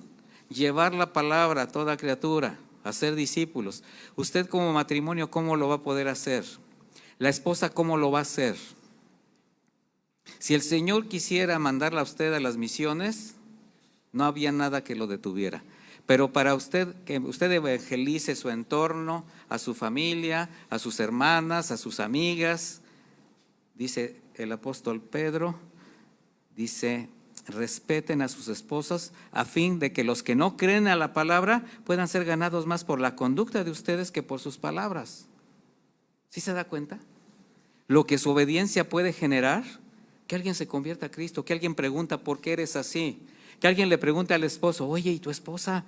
S1: Llevar la palabra a toda criatura, hacer discípulos. Usted como matrimonio, ¿cómo lo va a poder hacer? La esposa, ¿cómo lo va a hacer? Si el Señor quisiera mandarla a usted a las misiones, no había nada que lo detuviera. Pero para usted, que usted evangelice su entorno, a su familia, a sus hermanas, a sus amigas, dice el apóstol Pedro, dice: respeten a sus esposas a fin de que los que no creen a la palabra puedan ser ganados más por la conducta de ustedes que por sus palabras. ¿Sí se da cuenta? Lo que su obediencia puede generar, que alguien se convierta a Cristo, que alguien pregunta ¿por qué eres así? Que alguien le pregunte al esposo: oye, ¿y tu esposa?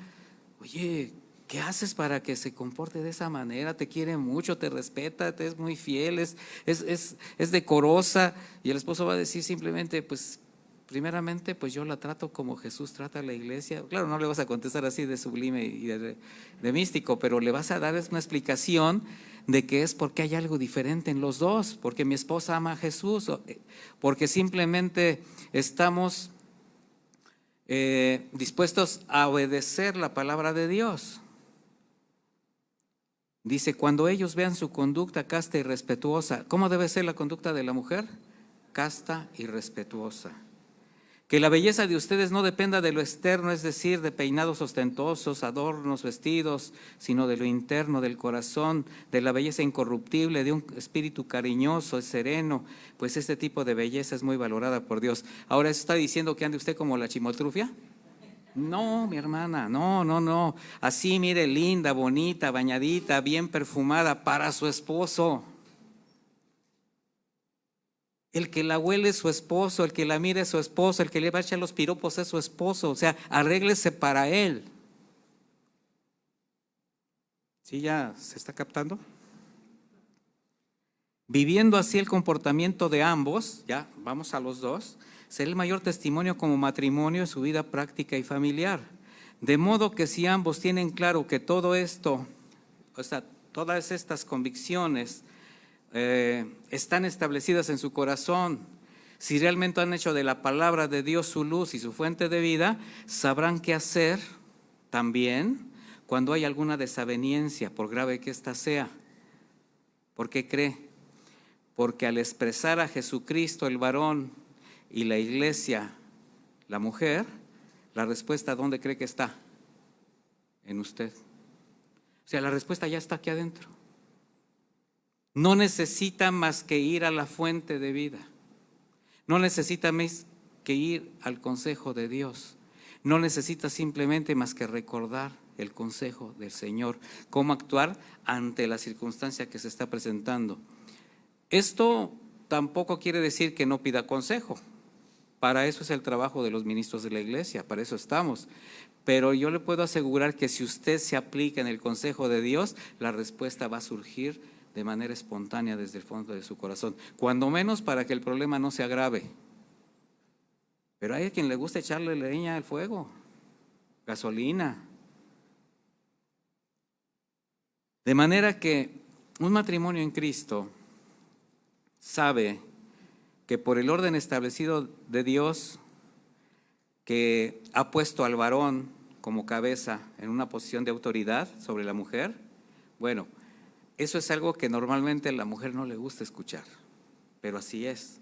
S1: Oye, ¿qué haces para que se comporte de esa manera? Te quiere mucho, te respeta, te es muy fiel, es decorosa. Y el esposo va a decir simplemente: pues primeramente, pues yo la trato como Jesús trata a la iglesia. Claro, no le vas a contestar así de sublime y de místico, pero le vas a dar una explicación de que es porque hay algo diferente en los dos, porque mi esposa ama a Jesús, porque simplemente estamos dispuestos a obedecer la palabra de Dios. Dice: cuando ellos vean su conducta casta y respetuosa. ¿Cómo debe ser la conducta de la mujer? Casta y respetuosa. Que la belleza de ustedes no dependa de lo externo, es decir, de peinados ostentosos, adornos, vestidos, sino de lo interno, del corazón, de la belleza incorruptible, de un espíritu cariñoso, sereno, pues este tipo de belleza es muy valorada por Dios. Ahora, ¿eso está diciendo que ande usted como la chimoltrufia? No, mi hermana, no. Así, mire, linda, bonita, bañadita, bien perfumada para su esposo. El que la huele es su esposo, el que la mire es su esposo, el que le va a echar los piropos es su esposo. O sea, arréglese para él. ¿Sí ya se está captando? Viviendo así el comportamiento de ambos, ya vamos a los dos, será el mayor testimonio como matrimonio en su vida práctica y familiar. De modo que si ambos tienen claro que todo esto, o sea, todas estas convicciones están establecidas en su corazón, si realmente han hecho de la palabra de Dios su luz y su fuente de vida, sabrán qué hacer también cuando hay alguna desaveniencia, por grave que ésta sea. ¿Por qué cree? Porque al expresar a Jesucristo el varón y la iglesia la mujer, la respuesta ¿dónde cree que está? En usted. O sea, la respuesta ya está aquí adentro. No necesita más que ir a la fuente de vida. No necesita más que ir al consejo de Dios. No necesita simplemente más que recordar el consejo del Señor, cómo actuar ante la circunstancia que se está presentando. Esto tampoco quiere decir que no pida consejo. Para eso es el trabajo de los ministros de la iglesia, para eso estamos. Pero yo le puedo asegurar que si usted se aplica en el consejo de Dios, la respuesta va a surgir de manera espontánea desde el fondo de su corazón, cuando menos para que el problema no se agrave. Pero hay a quien le gusta echarle leña al fuego, gasolina. De manera que un matrimonio en Cristo sabe que por el orden establecido de Dios, que ha puesto al varón como cabeza en una posición de autoridad sobre la mujer, bueno, eso es algo que normalmente a la mujer no le gusta escuchar, pero así es.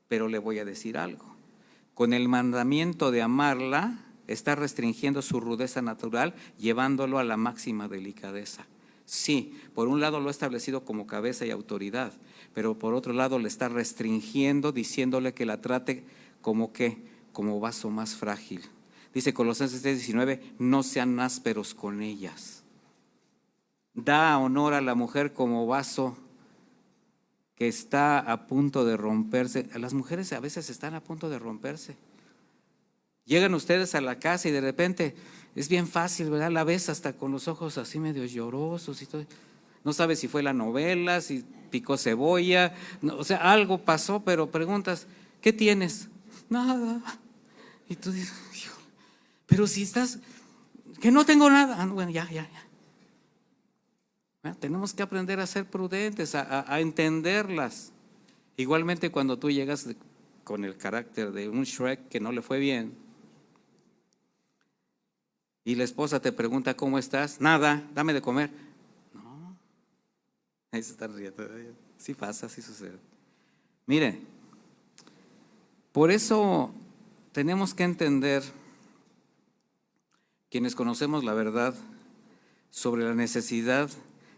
S1: Pero le voy a decir algo. Con el mandamiento de amarla, está restringiendo su rudeza natural, llevándolo a la máxima delicadeza. Sí, por un lado lo ha establecido como cabeza y autoridad, pero por otro lado le está restringiendo, diciéndole que la trate como ¿qué? Como vaso más frágil. Dice Colosenses 3:19, no sean ásperos con ellas. Da honor a la mujer como vaso que está a punto de romperse. Las mujeres a veces están a punto de romperse. Llegan ustedes a la casa y de repente es bien fácil, ¿verdad? La ves hasta con los ojos así medio llorosos y todo. No sabes si fue la novela, si picó cebolla, no, o sea, algo pasó, pero preguntas, ¿qué tienes? Nada. Y tú dices, pero si estás, que no tengo nada. Bueno, ya. Bueno, tenemos que aprender a ser prudentes, a entenderlas. Igualmente cuando tú llegas con el carácter de un Shrek que no le fue bien y la esposa te pregunta ¿cómo estás? Nada, dame de comer. No, ahí se están riendo. Sí pasa, sí sucede. Mire, por eso tenemos que entender, quienes conocemos la verdad, sobre la necesidad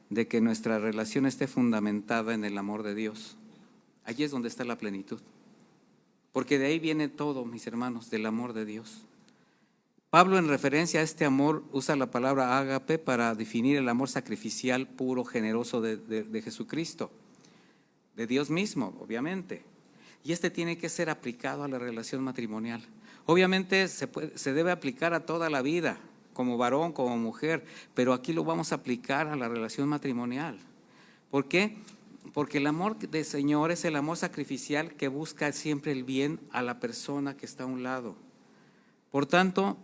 S1: de que nuestra relación esté fundamentada en el amor de Dios. Allí es donde está la plenitud. Porque de ahí viene todo, mis hermanos, del amor de Dios. Pablo, en referencia a este amor, usa la palabra ágape para definir el amor sacrificial, puro, generoso de Jesucristo, de Dios mismo, obviamente. Y este tiene que ser aplicado a la relación matrimonial. Obviamente se debe aplicar a toda la vida, como varón, como mujer, pero aquí lo vamos a aplicar a la relación matrimonial. ¿Por qué? Porque el amor del Señor es el amor sacrificial que busca siempre el bien a la persona que está a un lado. Por tanto,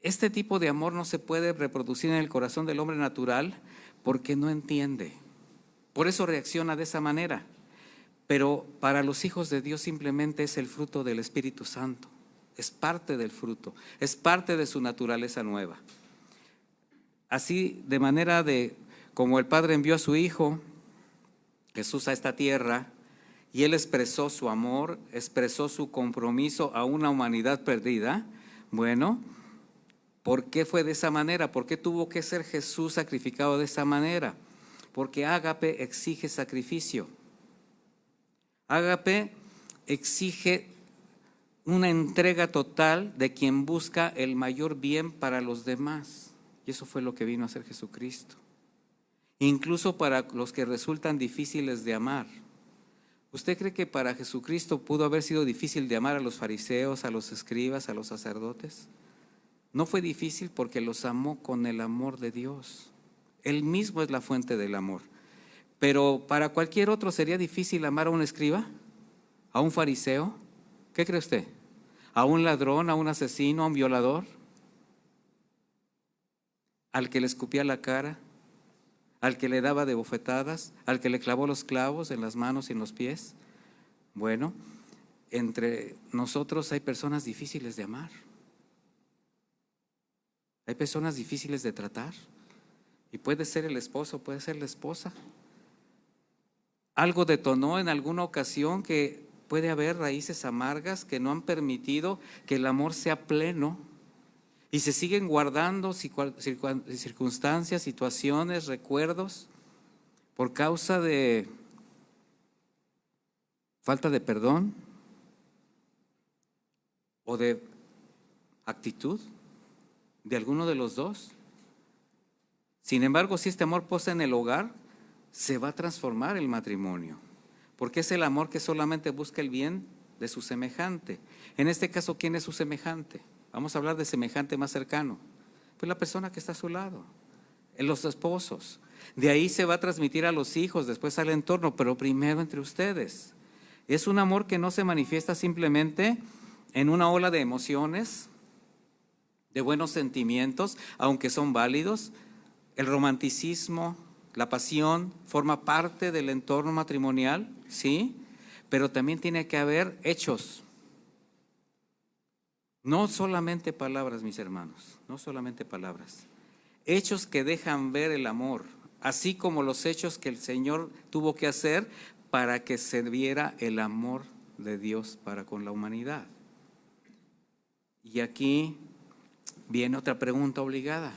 S1: este tipo de amor no se puede reproducir en el corazón del hombre natural porque no entiende. Por eso reacciona de esa manera. Pero para los hijos de Dios simplemente es el fruto del Espíritu Santo. Es parte del fruto, es parte de su naturaleza nueva. Así, de manera de como el Padre envió a su Hijo Jesús a esta tierra y Él expresó su amor, expresó su compromiso a una humanidad perdida. Bueno, ¿por qué fue de esa manera? ¿Por qué tuvo que ser Jesús sacrificado de esa manera? Porque ágape exige sacrificio. Ágape exige una entrega total de quien busca el mayor bien para los demás. Y eso fue lo que vino a hacer Jesucristo. Incluso para los que resultan difíciles de amar. ¿Usted cree que para Jesucristo pudo haber sido difícil de amar a los fariseos, a los escribas, a los sacerdotes? No fue difícil porque los amó con el amor de Dios. Él mismo es la fuente del amor. Pero para cualquier otro sería difícil amar a un escriba, a un fariseo. ¿Qué cree usted? ¿A un ladrón, a un asesino, a un violador? ¿Al que le escupía la cara? ¿Al que le daba de bofetadas? ¿Al que le clavó los clavos en las manos y en los pies? Bueno, entre nosotros hay personas difíciles de amar. Hay personas difíciles de tratar. Y puede ser el esposo, puede ser la esposa. Algo detonó en alguna ocasión que puede haber raíces amargas que no han permitido que el amor sea pleno. Y se siguen guardando circunstancias, situaciones, recuerdos, por causa de falta de perdón o de actitud de alguno de los dos. Sin embargo, si este amor posa en el hogar, se va a transformar el matrimonio, porque es el amor que solamente busca el bien de su semejante. En este caso, ¿quién es su semejante? Vamos a hablar de semejante más cercano. Pues la persona que está a su lado, en los esposos. De ahí se va a transmitir a los hijos, después al entorno, pero primero entre ustedes. Es un amor que no se manifiesta simplemente en una ola de emociones, de buenos sentimientos, aunque son válidos. El romanticismo, la pasión, forma parte del entorno matrimonial, ¿sí? Pero también tiene que haber hechos. No solamente palabras, mis hermanos, no solamente palabras. Hechos que dejan ver el amor, así como los hechos que el Señor tuvo que hacer para que se viera el amor de Dios para con la humanidad. Y aquí viene otra pregunta obligada.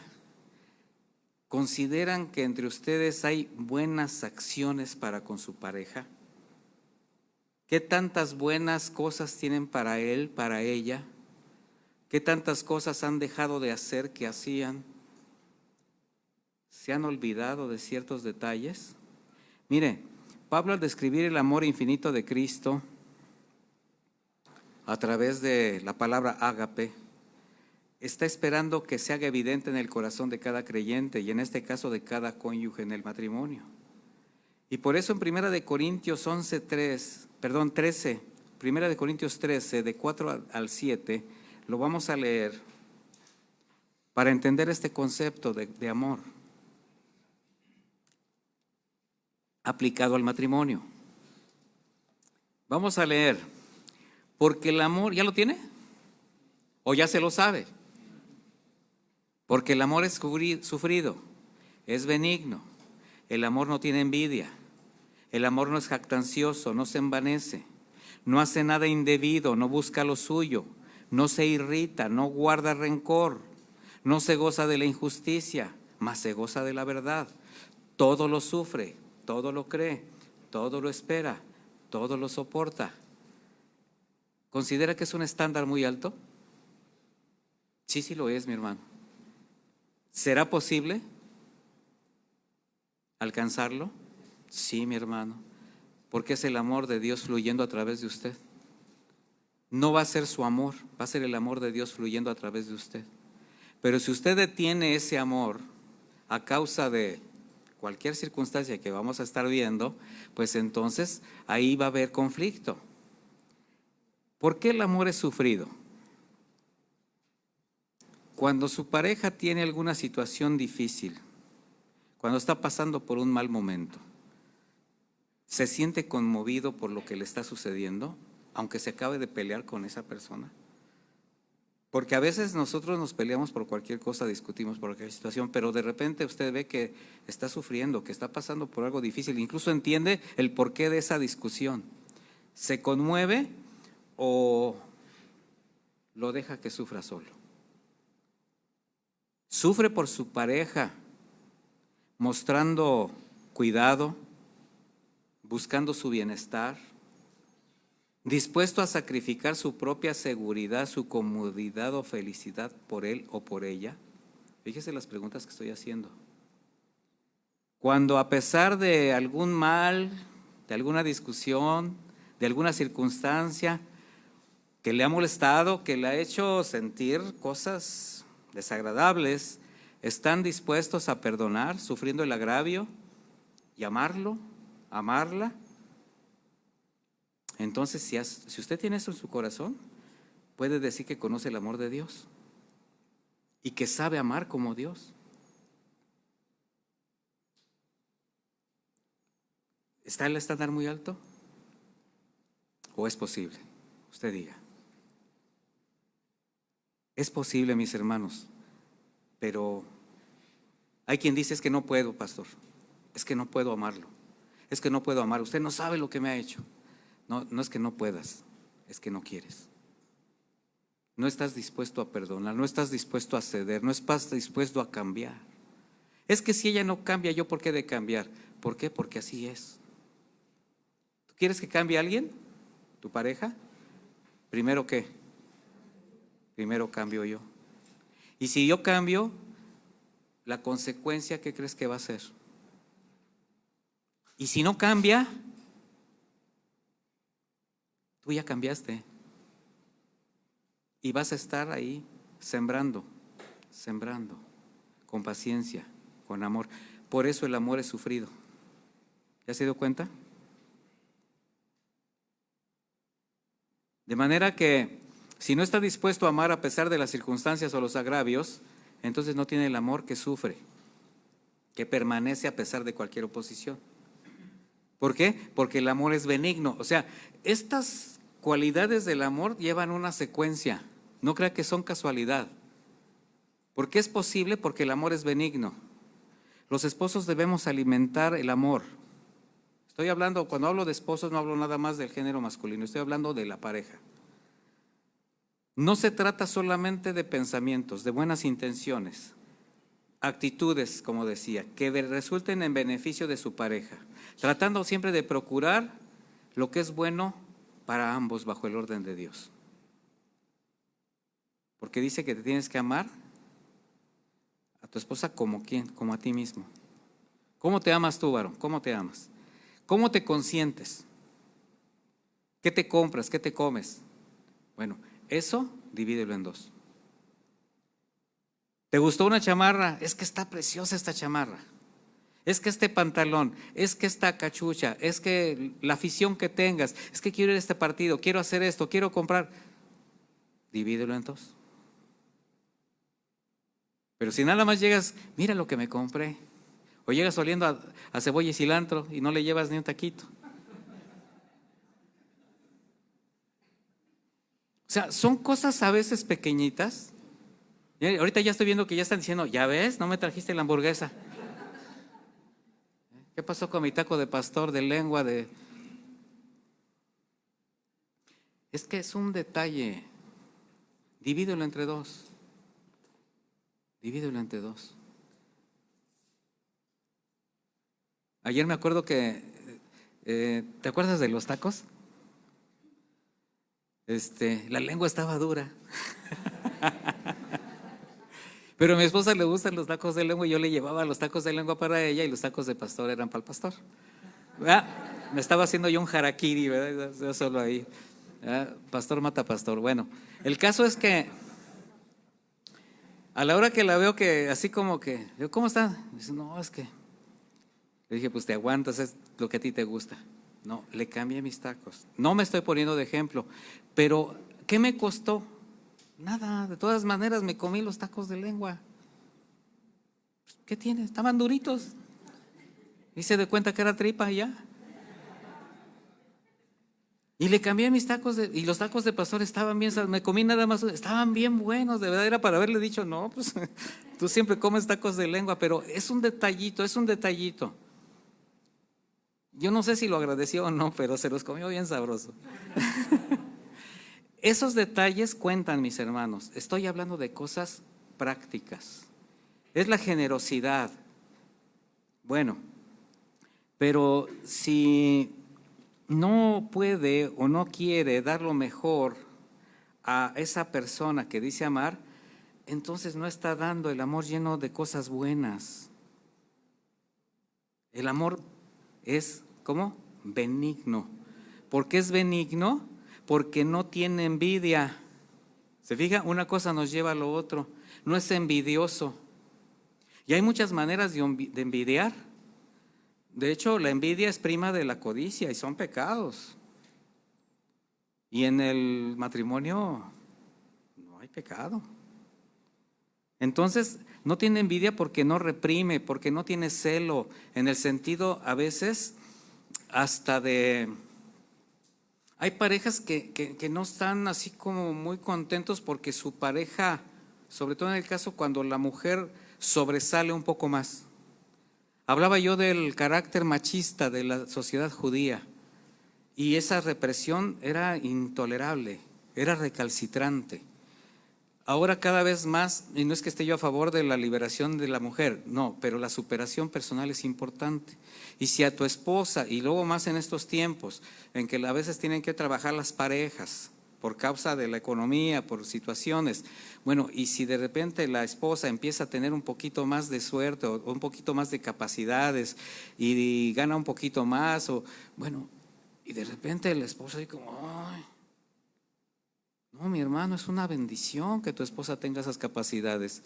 S1: ¿Consideran que entre ustedes hay buenas acciones para con su pareja? ¿Qué tantas buenas cosas tienen para él, para ella? ¿Qué tantas cosas han dejado de hacer que hacían? ¿Se han olvidado de ciertos detalles? Mire, Pablo, al describir el amor infinito de Cristo a través de la palabra ágape, está esperando que se haga evidente en el corazón de cada creyente y en este caso de cada cónyuge en el matrimonio. Y por eso en 1 Corintios 13, 1 Corintios 13, de 4 al 7, lo vamos a leer para entender este concepto de amor aplicado al matrimonio. Vamos a leer, porque el amor, ¿ya lo tiene? ¿O ya se lo sabe? Porque el amor es sufrido, es benigno, el amor no tiene envidia, el amor no es jactancioso, no se envanece, no hace nada indebido, no busca lo suyo, no se irrita, no guarda rencor, no se goza de la injusticia, mas se goza de la verdad. Todo lo sufre, todo lo cree, todo lo espera, todo lo soporta. ¿Considera que es un estándar muy alto? Sí, sí lo es, mi hermano. ¿Será posible alcanzarlo? Sí, mi hermano, porque es el amor de Dios fluyendo a través de usted. No va a ser su amor, va a ser el amor de Dios fluyendo a través de usted. Pero si usted detiene ese amor a causa de cualquier circunstancia que vamos a estar viendo, pues entonces ahí va a haber conflicto. ¿Por qué el amor es sufrido? Cuando su pareja tiene alguna situación difícil, cuando está pasando por un mal momento, ¿se siente conmovido por lo que le está sucediendo, aunque se acabe de pelear con esa persona? Porque a veces nosotros nos peleamos por cualquier cosa, discutimos por cualquier situación, pero de repente usted ve que está sufriendo, que está pasando por algo difícil, incluso entiende el porqué de esa discusión. ¿Se conmueve o lo deja que sufra solo? Sufre por su pareja, mostrando cuidado, buscando su bienestar, dispuesto a sacrificar su propia seguridad, su comodidad o felicidad por él o por ella. Fíjese las preguntas que estoy haciendo. Cuando a pesar de algún mal, de alguna discusión, de alguna circunstancia que le ha molestado, que le ha hecho sentir cosas desagradables, están dispuestos a perdonar, sufriendo el agravio y amarlo, amarla. Entonces, si usted tiene eso en su corazón, puede decir que conoce el amor de Dios y que sabe amar como Dios. ¿Está el estándar muy alto? ¿O es posible? Usted diga. Es posible, mis hermanos, pero Hay quien dice, es que no puedo, pastor, es que no puedo amarlo, es que no puedo amar, usted no sabe lo que me ha hecho. No, no es que no puedas, es que no quieres. No estás dispuesto a perdonar, no estás dispuesto a ceder, no estás dispuesto a cambiar. Es que si ella no cambia, ¿yo por qué he de cambiar? ¿Por qué? Porque así es. ¿Tú quieres que cambie alguien? ¿Tu pareja? ¿Primero qué? Primero cambio yo. Y si yo cambio, la consecuencia, ¿qué crees que va a ser? Y si no cambia, tú ya cambiaste. Y vas a estar ahí sembrando, con paciencia, con amor. Por eso el amor es sufrido. ¿Ya se dio cuenta? De manera que si no está dispuesto a amar a pesar de las circunstancias o los agravios, entonces no tiene el amor que sufre, que permanece a pesar de cualquier oposición. ¿Por qué? Porque el amor es benigno. O sea, estas cualidades del amor llevan una secuencia. No crea que son casualidad. ¿Por qué es posible? Porque el amor es benigno. Los esposos debemos alimentar el amor. Estoy hablando, cuando hablo de esposos, no hablo nada más del género masculino, estoy hablando de la pareja. No se trata solamente de pensamientos, de buenas intenciones, actitudes, como decía, que resulten en beneficio de su pareja, tratando siempre de procurar lo que es bueno para ambos bajo el orden de Dios. Porque dice que te tienes que amar a tu esposa como ¿quién? Como a ti mismo. ¿Cómo te amas tú, varón? ¿Cómo te amas? ¿Cómo te consientes? ¿Qué te compras? ¿Qué te comes? Bueno, eso divídelo en dos. ¿Te gustó una chamarra? Es que está preciosa esta chamarra. Es que este pantalón, es que esta cachucha, es que la afición que tengas, es que quiero ir a este partido, quiero hacer esto, quiero comprar. Divídelo en dos. Pero si nada más llegas, mira lo que me compré. O llegas oliendo a cebolla y cilantro y no le llevas ni un taquito. O sea, son cosas a veces pequeñitas. Ahorita ya estoy viendo que ya están diciendo, ya ves, no me trajiste la hamburguesa. ¿Qué pasó con mi taco de pastor, de lengua, de...? Es que es un detalle. Divídelo entre dos. Divídelo entre dos. Ayer me acuerdo que, ¿te acuerdas de los tacos? La lengua estaba dura. Pero a mi esposa le gustan los tacos de lengua y yo le llevaba los tacos de lengua para ella y los tacos de pastor eran para el pastor. ¿Verdad? Me estaba haciendo yo un harakiri, ¿verdad? Yo solo ahí. ¿Verdad? Pastor mata pastor. Bueno, el caso es que a la hora que la veo que así como que, digo, ¿cómo está? Dice, no, es que, le dije, pues te aguantas, es lo que a ti te gusta. No, le cambié mis tacos. No me estoy poniendo de ejemplo, pero ¿qué me costó? Nada, de todas maneras me comí los tacos de lengua. ¿Qué tiene? Estaban duritos. Y se dio cuenta que era tripa y ya. Y le cambié mis tacos y los tacos de pastor estaban bien, me comí nada más, estaban bien buenos, de verdad era para haberle dicho, no, pues tú siempre comes tacos de lengua, pero es un detallito, es un detallito. Yo no sé si lo agradeció o no, pero se los comió bien sabroso. Esos detalles cuentan, mis hermanos. Estoy hablando de cosas prácticas. Es la generosidad. Bueno, pero si no puede o no quiere dar lo mejor a esa persona que dice amar, entonces no está dando el amor lleno de cosas buenas. El amor es, ¿cómo? Benigno. ¿Por qué es benigno? Porque no tiene envidia. ¿Se fija? Una cosa nos lleva a lo otro. No es envidioso. Y hay muchas maneras de envidiar. De hecho, la envidia es prima de la codicia y son pecados. Y en el matrimonio no hay pecado. Entonces, no tiene envidia porque no reprime, porque no tiene celo, en el sentido a veces hasta de... Hay parejas que no están así como muy contentos porque su pareja, sobre todo en el caso cuando la mujer sobresale un poco más. Hablaba yo del carácter machista de la sociedad judía y esa represión era intolerable, era recalcitrante. Ahora cada vez más, y no es que esté yo a favor de la liberación de la mujer, no, pero la superación personal es importante. Y si a tu esposa, y luego más en estos tiempos, en que a veces tienen que trabajar las parejas por causa de la economía, por situaciones, bueno, y si de repente la esposa empieza a tener un poquito más de suerte o un poquito más de capacidades y gana un poquito más, o bueno, y de repente el esposo dice como, ay, no, mi hermano, es una bendición que tu esposa tenga esas capacidades.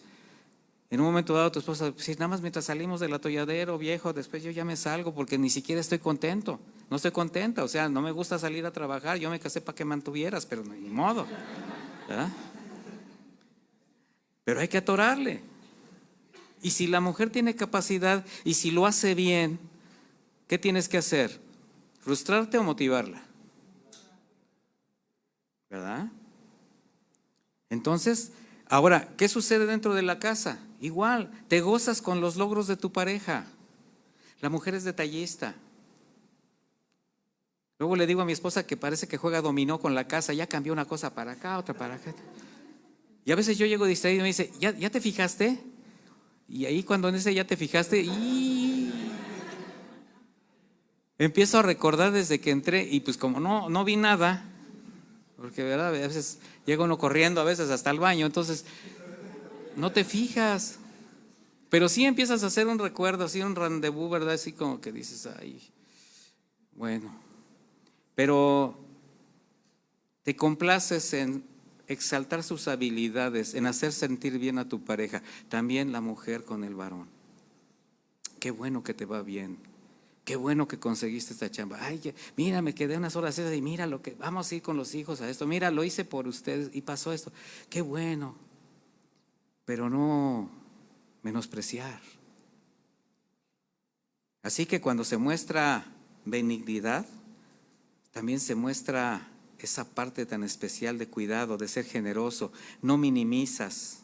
S1: En un momento dado tu esposa, si nada más mientras salimos del atolladero, viejo, después yo ya me salgo porque ni siquiera estoy contento, no estoy contenta, o sea, no me gusta salir a trabajar, yo me casé para que mantuvieras, pero no, ni modo, ¿verdad? Pero hay que atorarle. Y si la mujer tiene capacidad y si lo hace bien, ¿qué tienes que hacer? ¿Frustrarte o motivarla? ¿Verdad? Entonces, ahora, ¿qué sucede dentro de la casa? Igual, te gozas con los logros de tu pareja. La mujer es detallista. Luego le digo a mi esposa que parece que juega dominó con la casa, ya cambió una cosa para acá, otra para acá. Y a veces yo llego distraído y me dice, ¿ya te fijaste? Y ahí cuando dice, ¿ya te fijaste? Empiezo a recordar desde que entré y pues como no vi nada, porque verdad, a veces llega uno corriendo, a veces hasta el baño, entonces no te fijas. Pero sí empiezas a hacer un recuerdo, así un rendezvous, ¿verdad? Así como que dices, ay, bueno. Pero te complaces en exaltar sus habilidades, en hacer sentir bien a tu pareja. También la mujer con el varón. Qué bueno que te va bien. Qué bueno que conseguiste esta chamba. Ay, mira, me quedé unas horas esas y mira lo que, vamos a ir con los hijos a esto. Mira, lo hice por ustedes y pasó esto. Qué bueno. Pero no menospreciar. Así que cuando se muestra benignidad, también se muestra esa parte tan especial de cuidado, de ser generoso. No minimizas.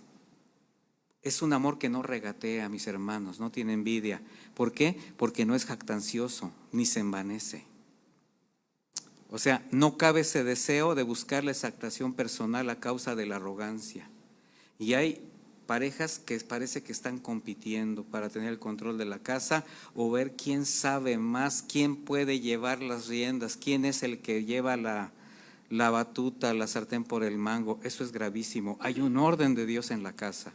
S1: Es un amor que no regatea, mis hermanos, no tiene envidia. ¿Por qué? Porque no es jactancioso, ni se envanece. O sea, no cabe ese deseo de buscar la exaltación personal a causa de la arrogancia. Y hay parejas que parece que están compitiendo para tener el control de la casa o ver quién sabe más, quién puede llevar las riendas, quién es el que lleva la batuta, la sartén por el mango. Eso es gravísimo. Hay un orden de Dios en la casa.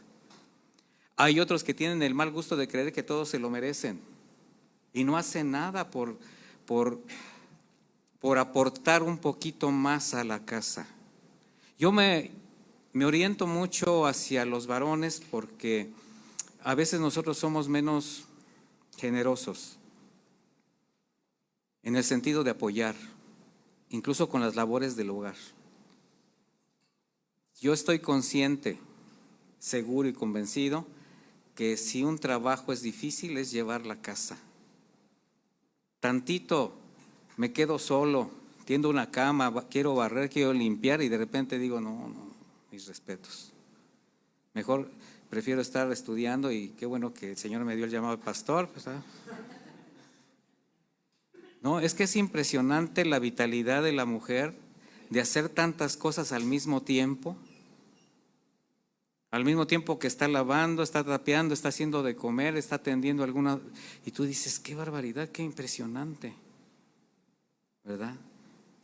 S1: Hay otros que tienen el mal gusto de creer que todos se lo merecen y no hacen nada por aportar un poquito más a la casa. Yo me oriento mucho hacia los varones porque a veces nosotros somos menos generosos en el sentido de apoyar, incluso con las labores del hogar. Yo estoy consciente, seguro y convencido que si un trabajo es difícil es llevar la casa. Tantito me quedo solo, tiendo una cama, quiero barrer, quiero limpiar y de repente digo, no, mis respetos. Mejor prefiero estar estudiando y qué bueno que el Señor me dio el llamado de pastor. Pues, no, es que es impresionante la vitalidad de la mujer de hacer tantas cosas al mismo tiempo. Al mismo tiempo que está lavando, está trapeando, está haciendo de comer, está atendiendo alguna… Y tú dices, qué barbaridad, qué impresionante, ¿verdad?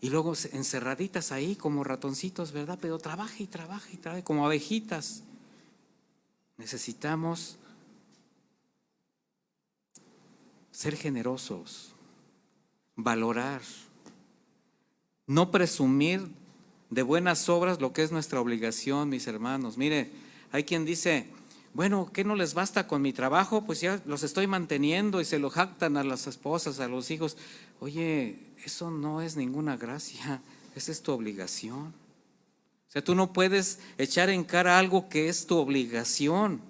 S1: Y luego encerraditas ahí como ratoncitos, ¿verdad? Pero trabaja y trabaja y trabaja, como abejitas. Necesitamos ser generosos, valorar, no presumir de buenas obras lo que es nuestra obligación, mis hermanos. Mire, hay quien dice, bueno, ¿qué no les basta con mi trabajo? Pues ya los estoy manteniendo y se lo jactan a las esposas, a los hijos. Oye, eso no es ninguna gracia, esa es tu obligación. O sea, tú no puedes echar en cara algo que es tu obligación.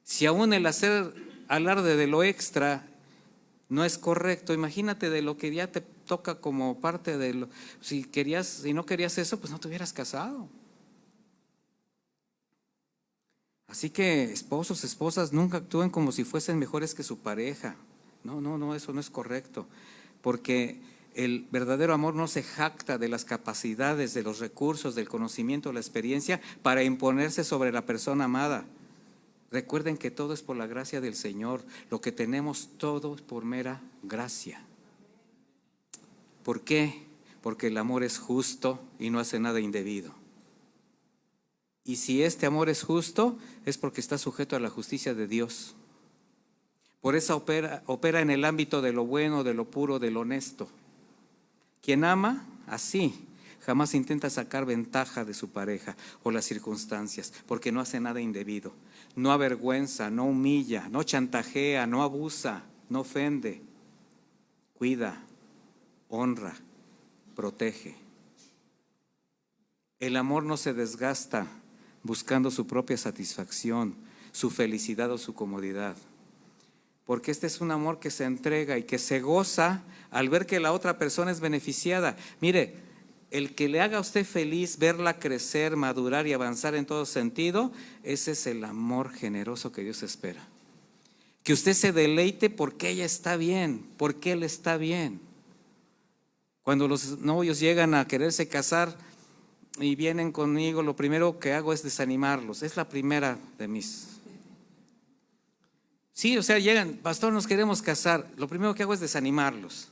S1: Si aún el hacer alarde de lo extra no es correcto, imagínate de lo que ya te toca como parte de lo… Si no querías eso, pues no te hubieras casado. Así que esposos, esposas, nunca actúen como si fuesen mejores que su pareja. No, no, no, eso no es correcto. Porque el verdadero amor no se jacta de las capacidades, de los recursos, del conocimiento, de la experiencia para imponerse sobre la persona amada. Recuerden que todo es por la gracia del Señor. Lo que tenemos todo es por mera gracia. ¿Por qué? Porque el amor es justo y no hace nada indebido. Y si este amor es justo, es porque está sujeto a la justicia de Dios. Por eso opera en el ámbito de lo bueno, de lo puro, de lo honesto. Quien ama, así, jamás intenta sacar ventaja de su pareja o las circunstancias, porque no hace nada indebido. No avergüenza, no humilla, no chantajea, no abusa, no ofende. Cuida, honra, protege. El amor no se desgasta buscando su propia satisfacción, su felicidad o su comodidad. Porque este es un amor que se entrega y que se goza al ver que la otra persona es beneficiada. Mire, el que le haga a usted feliz, verla crecer, madurar y avanzar en todo sentido, ese es el amor generoso que Dios espera. Que usted se deleite porque ella está bien, porque él está bien. Cuando los novios llegan a quererse casar y vienen conmigo, lo primero que hago es desanimarlos. Es la primera de mis... Sí, o sea, llegan, pastor, nos queremos casar. Lo primero que hago es desanimarlos.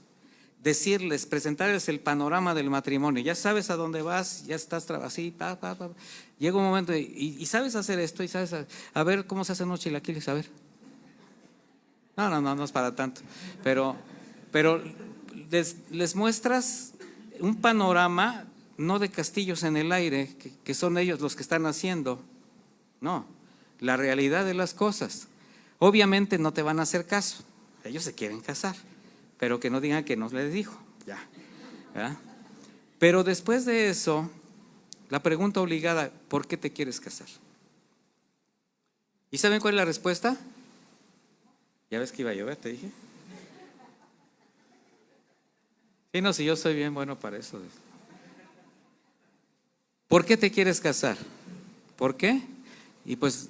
S1: Decirles, presentarles el panorama del matrimonio. Ya sabes a dónde vas, ya estás así, Llega un momento y sabes hacer esto, y sabes, a ver cómo se hace unos chilaquiles, a ver. No es para tanto. Pero les muestras un panorama, no de castillos en el aire, que son ellos los que están haciendo. No, la realidad de las cosas. Obviamente no te van a hacer caso. Ellos se quieren casar, pero que no digan que no les dijo. Ya, ¿verdad? Pero después de eso, la pregunta obligada, ¿por qué te quieres casar? ¿Y saben cuál es la respuesta? Ya ves que iba a llover, te dije. Sí, no, si yo soy bien bueno para eso. ¿Por qué te quieres casar? ¿Por qué? Y pues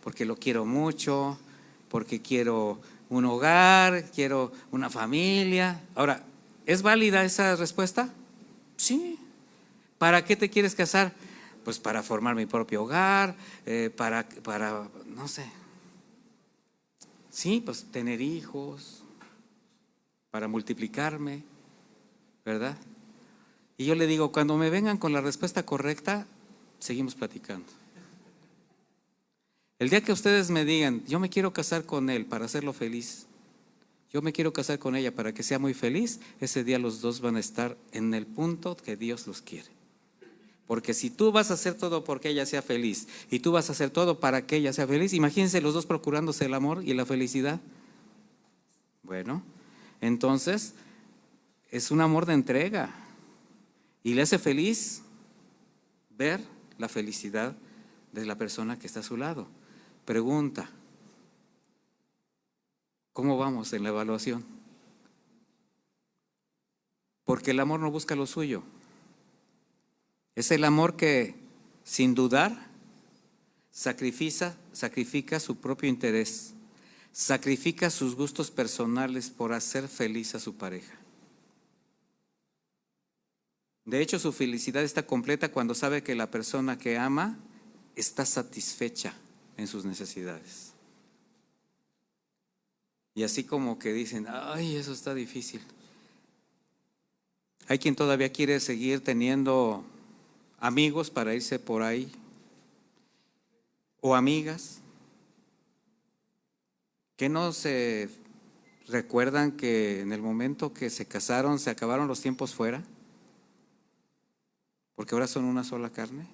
S1: porque lo quiero mucho, porque quiero un hogar, quiero una familia. Ahora, ¿es válida esa respuesta? Sí. ¿Para qué te quieres casar? Pues para formar mi propio hogar, para, no sé. Sí, pues tener hijos, para multiplicarme, ¿verdad? Y yo le digo, cuando me vengan con la respuesta correcta, seguimos platicando. El día que ustedes me digan, yo me quiero casar con él para hacerlo feliz, yo me quiero casar con ella para que sea muy feliz, ese día los dos van a estar en el punto que Dios los quiere. Porque si tú vas a hacer todo porque ella sea feliz y tú vas a hacer todo para que ella sea feliz, imagínense los dos procurándose el amor y la felicidad. Bueno, entonces es un amor de entrega y le hace feliz ver la felicidad de la persona que está a su lado. Pregunta, ¿cómo vamos en la evaluación? Porque el amor no busca lo suyo. Es el amor que, sin dudar, sacrifica su propio interés, sacrifica sus gustos personales por hacer feliz a su pareja. De hecho, su felicidad está completa cuando sabe que la persona que ama está satisfecha en sus necesidades. Y así como que dicen, ay, eso está difícil. Hay quien todavía quiere seguir teniendo amigos para irse por ahí, o amigas, que no se recuerdan que en el momento que se casaron se acabaron los tiempos fuera, porque ahora son una sola carne.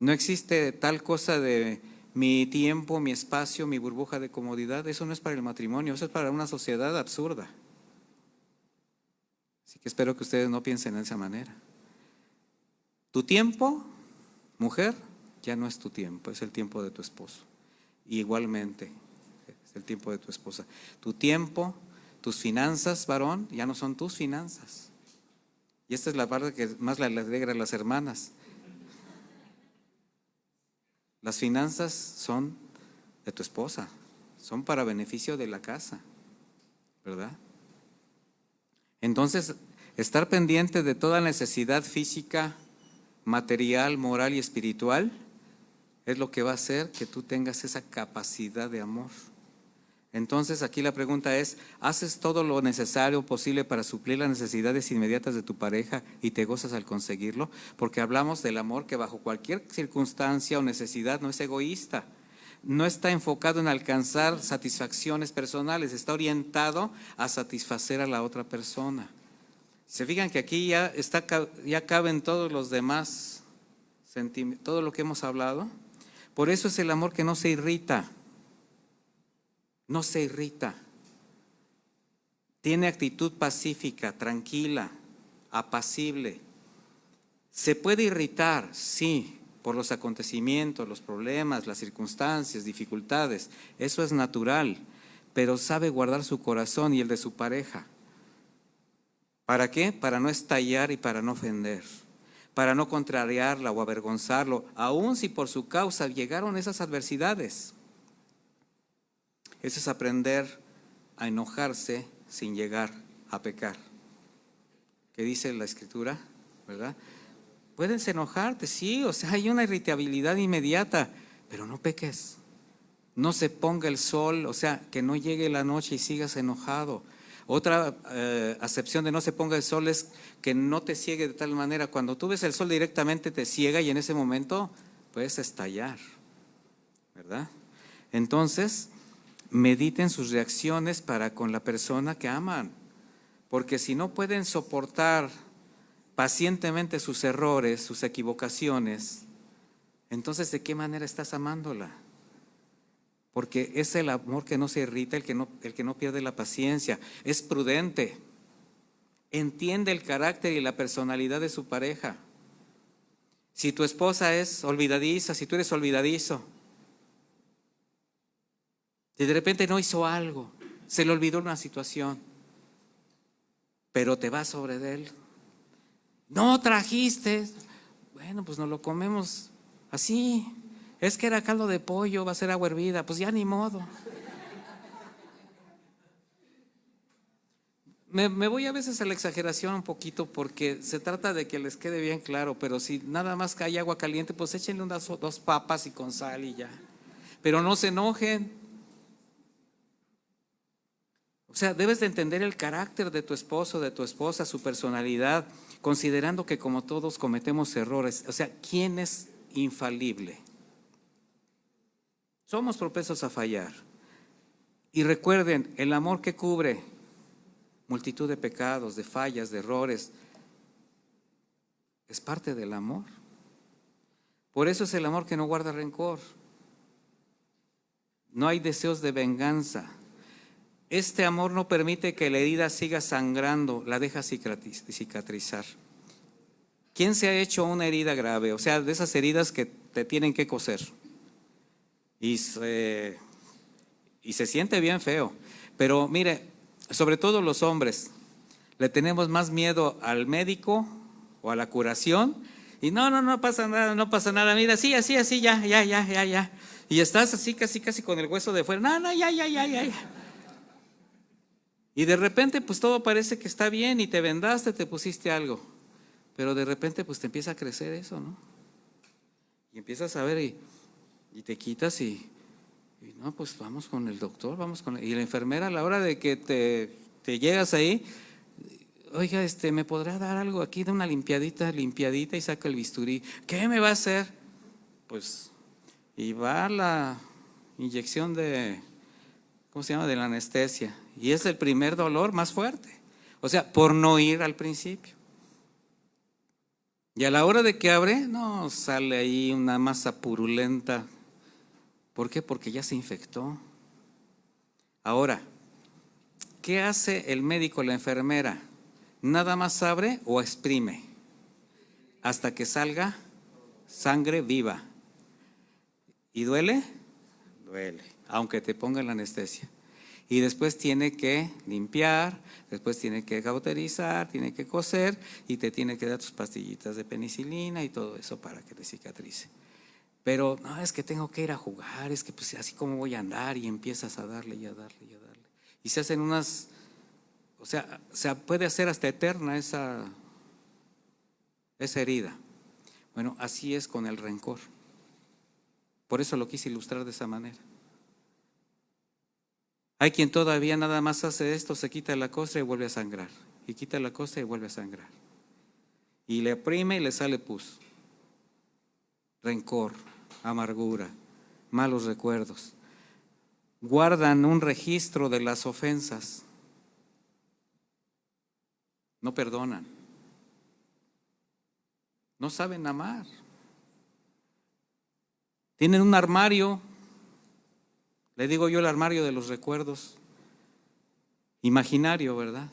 S1: No existe tal cosa de mi tiempo, mi espacio, mi burbuja de comodidad. Eso no es para el matrimonio, eso es para una sociedad absurda. Así que espero que ustedes no piensen de esa manera. Tu tiempo, mujer, ya no es tu tiempo, es el tiempo de tu esposo. Y igualmente, es el tiempo de tu esposa. Tu tiempo, tus finanzas, varón, ya no son tus finanzas. Y esta es la parte que más le alegra a las hermanas. Las finanzas son de tu esposa, son para beneficio de la casa, ¿verdad? Entonces, estar pendiente de toda necesidad física, material, moral y espiritual es lo que va a hacer que tú tengas esa capacidad de amor. Entonces aquí la pregunta es, ¿haces todo lo necesario posible para suplir las necesidades inmediatas de tu pareja y te gozas al conseguirlo? Porque hablamos del amor que bajo cualquier circunstancia o necesidad no es egoísta, no está enfocado en alcanzar satisfacciones personales, está orientado a satisfacer a la otra persona. Se fijan que aquí ya caben todos los demás sentimientos, todo lo que hemos hablado. Por eso es el amor que no se irrita. No se irrita, tiene actitud pacífica, tranquila, apacible. Se puede irritar, sí, por los acontecimientos, los problemas, las circunstancias, dificultades, eso es natural, pero sabe guardar su corazón y el de su pareja. ¿Para qué? Para no estallar y para no ofender, para no contrariarla o avergonzarlo, aun si por su causa llegaron esas adversidades. Eso es aprender a enojarse sin llegar a pecar. ¿Qué dice la Escritura? ¿Verdad? Puedes enojarte, sí, o sea, hay una irritabilidad inmediata, pero no peques. No se ponga el sol, o sea, que no llegue la noche y sigas enojado. Otra acepción de no se ponga el sol es que no te ciegue de tal manera. Cuando tú ves el sol directamente te ciega y en ese momento puedes estallar, ¿verdad? Entonces, mediten sus reacciones para con la persona que aman, porque si no pueden soportar pacientemente sus errores, sus equivocaciones, entonces ¿de qué manera estás amándola? Porque es el amor que no se irrita, el que no pierde la paciencia, es prudente, entiende el carácter y la personalidad de su pareja. Si tu esposa es olvidadiza, si tú eres olvidadizo, si de repente no hizo algo, se le olvidó una situación, pero te vas sobre de él. No trajiste, bueno, pues nos lo comemos así. Es que era caldo de pollo, va a ser agua hervida, pues ya ni modo. Me voy a veces a la exageración un poquito porque se trata de que les quede bien claro, pero si nada más que hay agua caliente, pues échenle unas 2 papas y con sal y ya. Pero no se enojen. O sea, debes de entender el carácter de tu esposo, de tu esposa, su personalidad, considerando que como todos cometemos errores. O sea, ¿quién es infalible? Somos propensos a fallar. Y recuerden, el amor que cubre multitud de pecados, de fallas, de errores, es parte del amor. Por eso es el amor que no guarda rencor. No hay deseos de venganza. Este amor no permite que la herida siga sangrando, la deja cicatrizar. ¿Quién se ha hecho una herida grave? O sea, de esas heridas que te tienen que coser. Y se siente bien feo. Pero mire, sobre todo los hombres, le tenemos más miedo al médico o a la curación. Y no pasa nada, no pasa nada. Mira, sí, así, ya. Y estás así, casi con el hueso de fuera. No, ya. Y de repente pues todo parece que está bien y te vendaste, te pusiste algo, pero de repente pues te empieza a crecer eso, ¿no? Y empiezas a ver y te quitas y no, pues vamos con el doctor, y la enfermera a la hora de que te llegas ahí, oiga, ¿me podrá dar algo aquí de una limpiadita y saca el bisturí? ¿Qué me va a hacer? Pues, y va la inyección ¿cómo se llama? De la anestesia. Y es el primer dolor más fuerte. O sea, por no ir al principio. Y a la hora de que abre, no, sale ahí una masa purulenta. ¿Por qué? Porque ya se infectó. Ahora, ¿qué hace el médico, la enfermera? ¿Nada más abre o exprime? Hasta que salga sangre viva. ¿Y duele? Duele, aunque te pongan la anestesia. Y después tiene que limpiar, después tiene que cauterizar, tiene que coser y te tiene que dar tus pastillitas de penicilina y todo eso para que te cicatrice.
S2: Pero no, es que tengo que ir a jugar, es que pues así como voy a andar, y empiezas a darle y a darle y a darle. Y se hacen unas, o sea, se puede hacer hasta eterna esa herida. Bueno, así es con el rencor. Por eso lo quise ilustrar de esa manera. Hay quien todavía nada más hace esto, se quita la costra y vuelve a sangrar. Y quita la costra y vuelve a sangrar. Y le oprime y le sale pus. Rencor, amargura, malos recuerdos. Guardan un registro de las ofensas. No perdonan. No saben amar. Tienen un armario, le digo yo el armario de los recuerdos, imaginario, ¿verdad?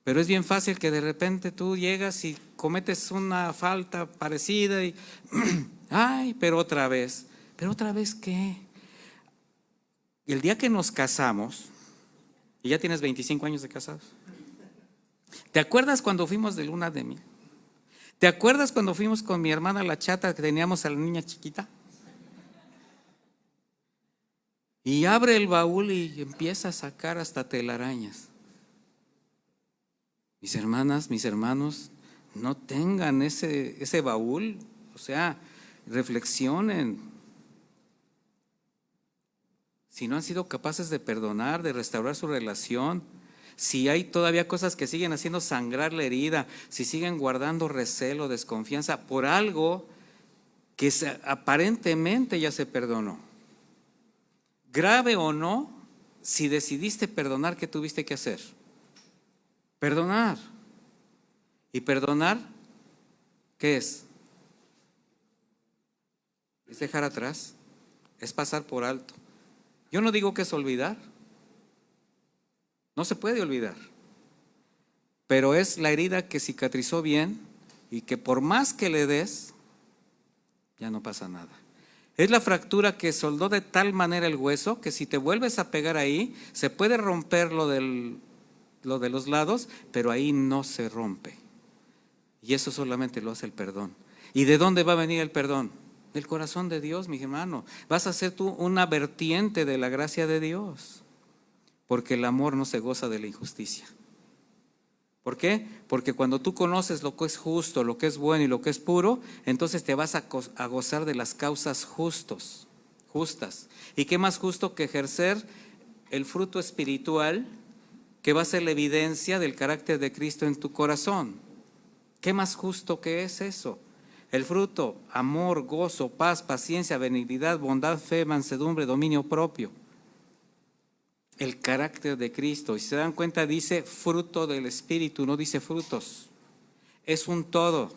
S2: Pero es bien fácil que de repente tú llegas y cometes una falta parecida y, ay, pero otra vez ¿qué? Y el día que nos casamos, y ya tienes 25 años de casados, ¿te acuerdas cuando fuimos de luna de miel? ¿Te acuerdas cuando fuimos con mi hermana la chata que teníamos a la niña chiquita? Y abre el baúl y empieza a sacar hasta telarañas. Mis hermanas, mis hermanos, no tengan ese baúl, o sea, reflexionen. Si no han sido capaces de perdonar, de restaurar su relación, si hay todavía cosas que siguen haciendo sangrar la herida, si siguen guardando recelo, desconfianza por algo que aparentemente ya se perdonó. Grave o no, si decidiste perdonar, ¿qué tuviste que hacer? Perdonar. ¿Y perdonar qué es? Es dejar atrás, es pasar por alto. Yo no digo que es olvidar, no se puede olvidar, pero es la herida que cicatrizó bien y que por más que le des, ya no pasa nada. Es la fractura que soldó de tal manera el hueso que si te vuelves a pegar ahí, se puede romper lo de los lados, pero ahí no se rompe. Y eso solamente lo hace el perdón. ¿Y de dónde va a venir el perdón? Del corazón de Dios, mi hermano. Vas a ser tú una vertiente de la gracia de Dios, porque el amor no se goza de la injusticia. ¿Por qué? Porque cuando tú conoces lo que es justo, lo que es bueno y lo que es puro, entonces te vas a gozar de las causas justas. ¿Y qué más justo que ejercer el fruto espiritual que va a ser la evidencia del carácter de Cristo en tu corazón? ¿Qué más justo que es eso? El fruto, amor, gozo, paz, paciencia, benignidad, bondad, fe, mansedumbre, dominio propio. El carácter de Cristo. Y si se dan cuenta, dice fruto del Espíritu, no dice frutos. Es un todo.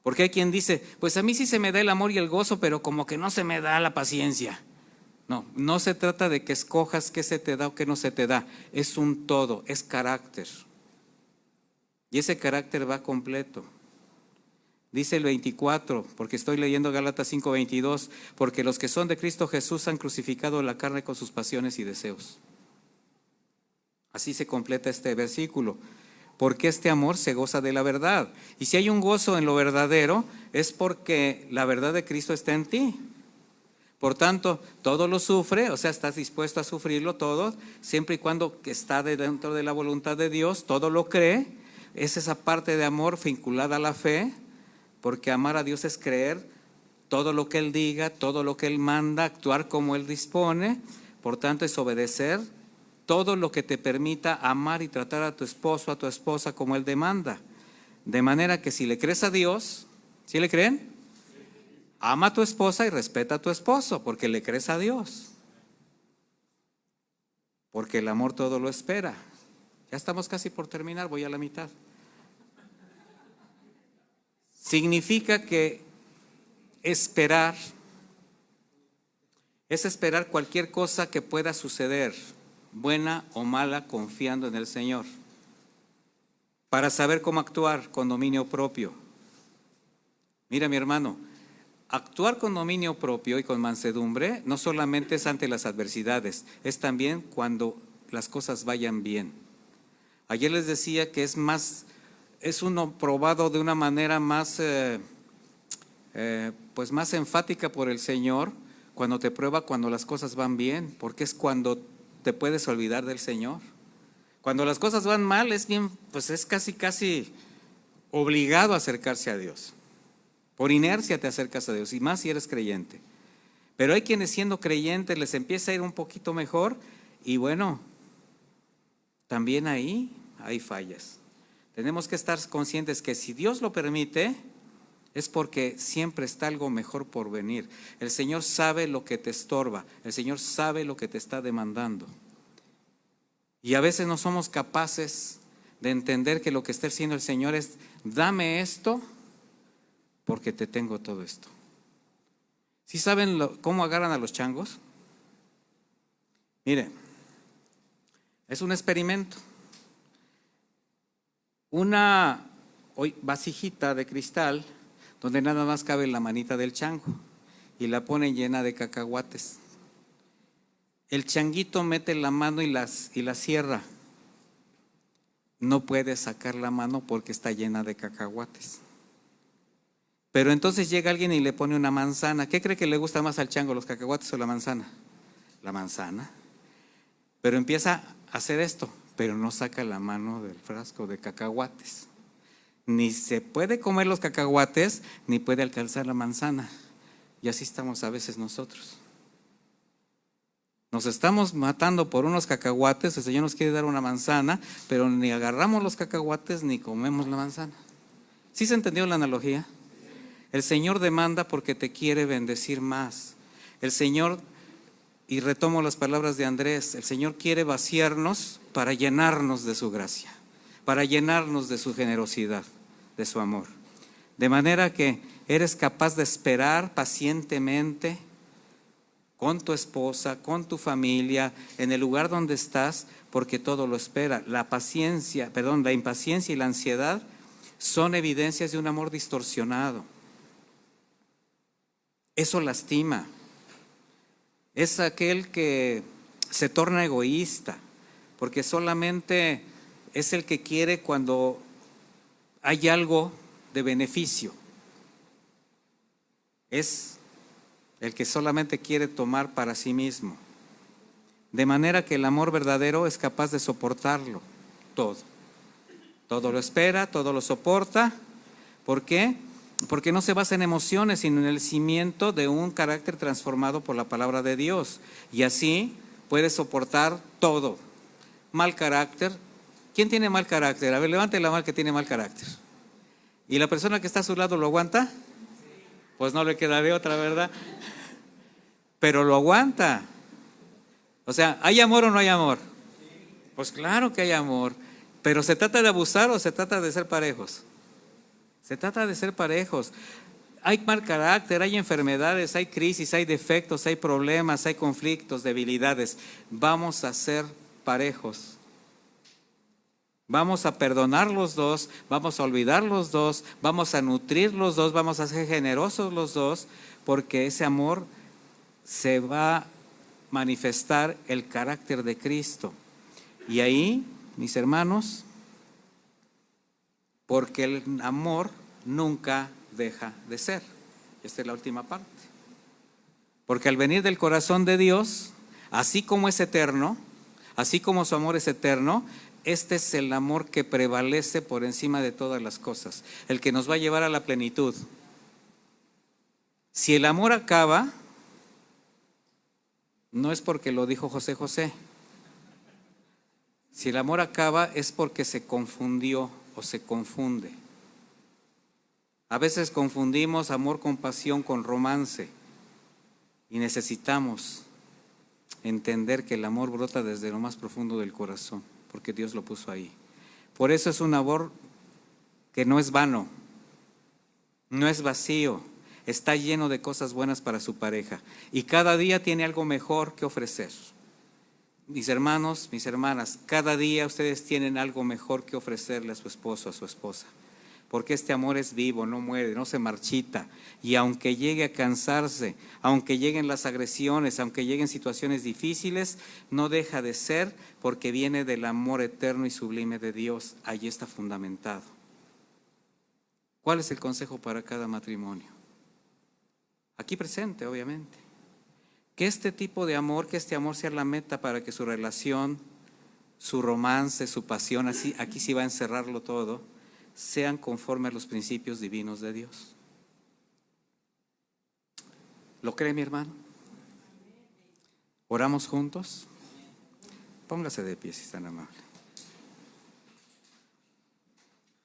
S2: Porque hay quien dice, pues a mí sí se me da el amor y el gozo, pero como que no se me da la paciencia. No, no se trata de que escojas qué se te da o qué no se te da. Es un todo, es carácter. Y ese carácter va completo. Dice el 24, porque estoy leyendo Gálatas 5:22, porque los que son de Cristo Jesús han crucificado la carne con sus pasiones y deseos. Así se completa este versículo, porque este amor se goza de la verdad. Y si hay un gozo en lo verdadero, es porque la verdad de Cristo está en ti. Por tanto, todo lo sufre, o sea, estás dispuesto a sufrirlo todo, siempre y cuando está dentro de la voluntad de Dios, todo lo cree. Es esa parte de amor vinculada a la fe, porque amar a Dios es creer todo lo que Él diga, todo lo que Él manda, actuar como Él dispone. Por tanto, es obedecer todo lo que te permita amar y tratar a tu esposo, a tu esposa como Él demanda. De manera que si le crees a Dios, ¿sí le creen? Ama a tu esposa y respeta a tu esposo, porque le crees a Dios. Porque el amor todo lo espera. Ya estamos casi por terminar, voy a la mitad. Significa que esperar es esperar cualquier cosa que pueda suceder, buena o mala, confiando en el Señor, para saber cómo actuar con dominio propio. Mira, mi hermano, actuar con dominio propio y con mansedumbre no solamente es ante las adversidades, es también cuando las cosas vayan bien. Ayer les decía que es uno probado de una manera más pues más enfática por el Señor cuando te prueba cuando las cosas van bien, porque es cuando te puedes olvidar del Señor. Cuando las cosas van mal pues es casi obligado a acercarse a Dios. Por inercia te acercas a Dios, y más si eres creyente. Pero hay quienes siendo creyentes les empieza a ir un poquito mejor, y bueno, también ahí hay fallas. Tenemos que estar conscientes que si Dios lo permite, es porque siempre está algo mejor por venir. El Señor sabe lo que te estorba, el Señor sabe lo que te está demandando. Y a veces no somos capaces de entender que lo que está haciendo el Señor es: dame esto porque te tengo todo esto. ¿Sí saben cómo agarran a los changos? Miren, es un experimento. Una vasijita de cristal donde nada más cabe la manita del chango y la ponen llena de cacahuates. El changuito mete la mano y la cierra. No puede sacar la mano porque está llena de cacahuates. Pero entonces llega alguien y le pone una manzana. ¿Qué cree que le gusta más al chango, los cacahuates o la manzana? La manzana. Pero empieza a hacer esto, pero no saca la mano del frasco de cacahuates. Ni se puede comer los cacahuates, ni puede alcanzar la manzana. Y así estamos a veces nosotros. Nos estamos matando por unos cacahuates. El Señor nos quiere dar una manzana, pero ni agarramos los cacahuates ni comemos la manzana. ¿Sí se entendió la analogía? El Señor demanda porque te quiere bendecir más. El Señor, y retomo las palabras de Andrés, el Señor quiere vaciarnos para llenarnos de su gracia, para llenarnos de su generosidad, de su amor. De manera que eres capaz de esperar pacientemente con tu esposa, con tu familia, en el lugar donde estás, porque todo lo espera. La impaciencia y la ansiedad son evidencias de un amor distorsionado. Eso lastima. Es aquel que se torna egoísta, porque solamente es el que quiere cuando hay algo de beneficio. Es el que solamente quiere tomar para sí mismo. De manera que el amor verdadero es capaz de soportarlo todo. Todo lo espera, todo lo soporta. ¿Por qué? Porque no se basa en emociones, sino en el cimiento de un carácter transformado por la palabra de Dios. Y así puede soportar todo. Mal carácter. ¿Quién tiene mal carácter? A ver, levante la mano que tiene mal carácter. ¿Y la persona que está a su lado lo aguanta? Pues no le queda de otra, ¿verdad? Pero lo aguanta. O sea, ¿hay amor o no hay amor? Pues claro que hay amor. Pero ¿se trata de abusar o se trata de ser parejos? Se trata de ser parejos. Hay mal carácter, hay enfermedades, hay crisis, hay defectos, hay problemas, hay conflictos, debilidades. Vamos a ser parejos. Vamos a perdonar los dos, vamos a olvidar los dos, vamos a nutrir los dos, vamos a ser generosos los dos, porque ese amor se va a manifestar el carácter de Cristo. Y ahí, mis hermanos, porque el amor nunca deja de ser. Esta es la última parte. Porque al venir del corazón de Dios, así como es eterno, así como su amor es eterno, este es el amor que prevalece por encima de todas las cosas, el que nos va a llevar a la plenitud. Si el amor acaba, no es porque lo dijo José José. Si el amor acaba es porque se confundió o se confunde. A veces confundimos amor con pasión con romance y necesitamos entender que el amor brota desde lo más profundo del corazón, porque Dios lo puso ahí. Por eso es un amor que no es vano, no es vacío, está lleno de cosas buenas para su pareja y cada día tiene algo mejor que ofrecer. Mis hermanos, mis hermanas, cada día ustedes tienen algo mejor que ofrecerle a su esposo, a su esposa. Porque este amor es vivo, no muere, no se marchita. Y aunque llegue a cansarse, aunque lleguen las agresiones, aunque lleguen situaciones difíciles, no deja de ser porque viene del amor eterno y sublime de Dios. Allí está fundamentado. ¿Cuál es el consejo para cada matrimonio?
S1: aquí presente, obviamente. Que este tipo de amor, que este amor sea la meta para que su relación, su romance, su pasión, así, aquí sí va a encerrarlo todo, sean conforme a los principios divinos de Dios. ¿Lo cree mi hermano? ¿Oramos juntos? Póngase de pie si es tan amable.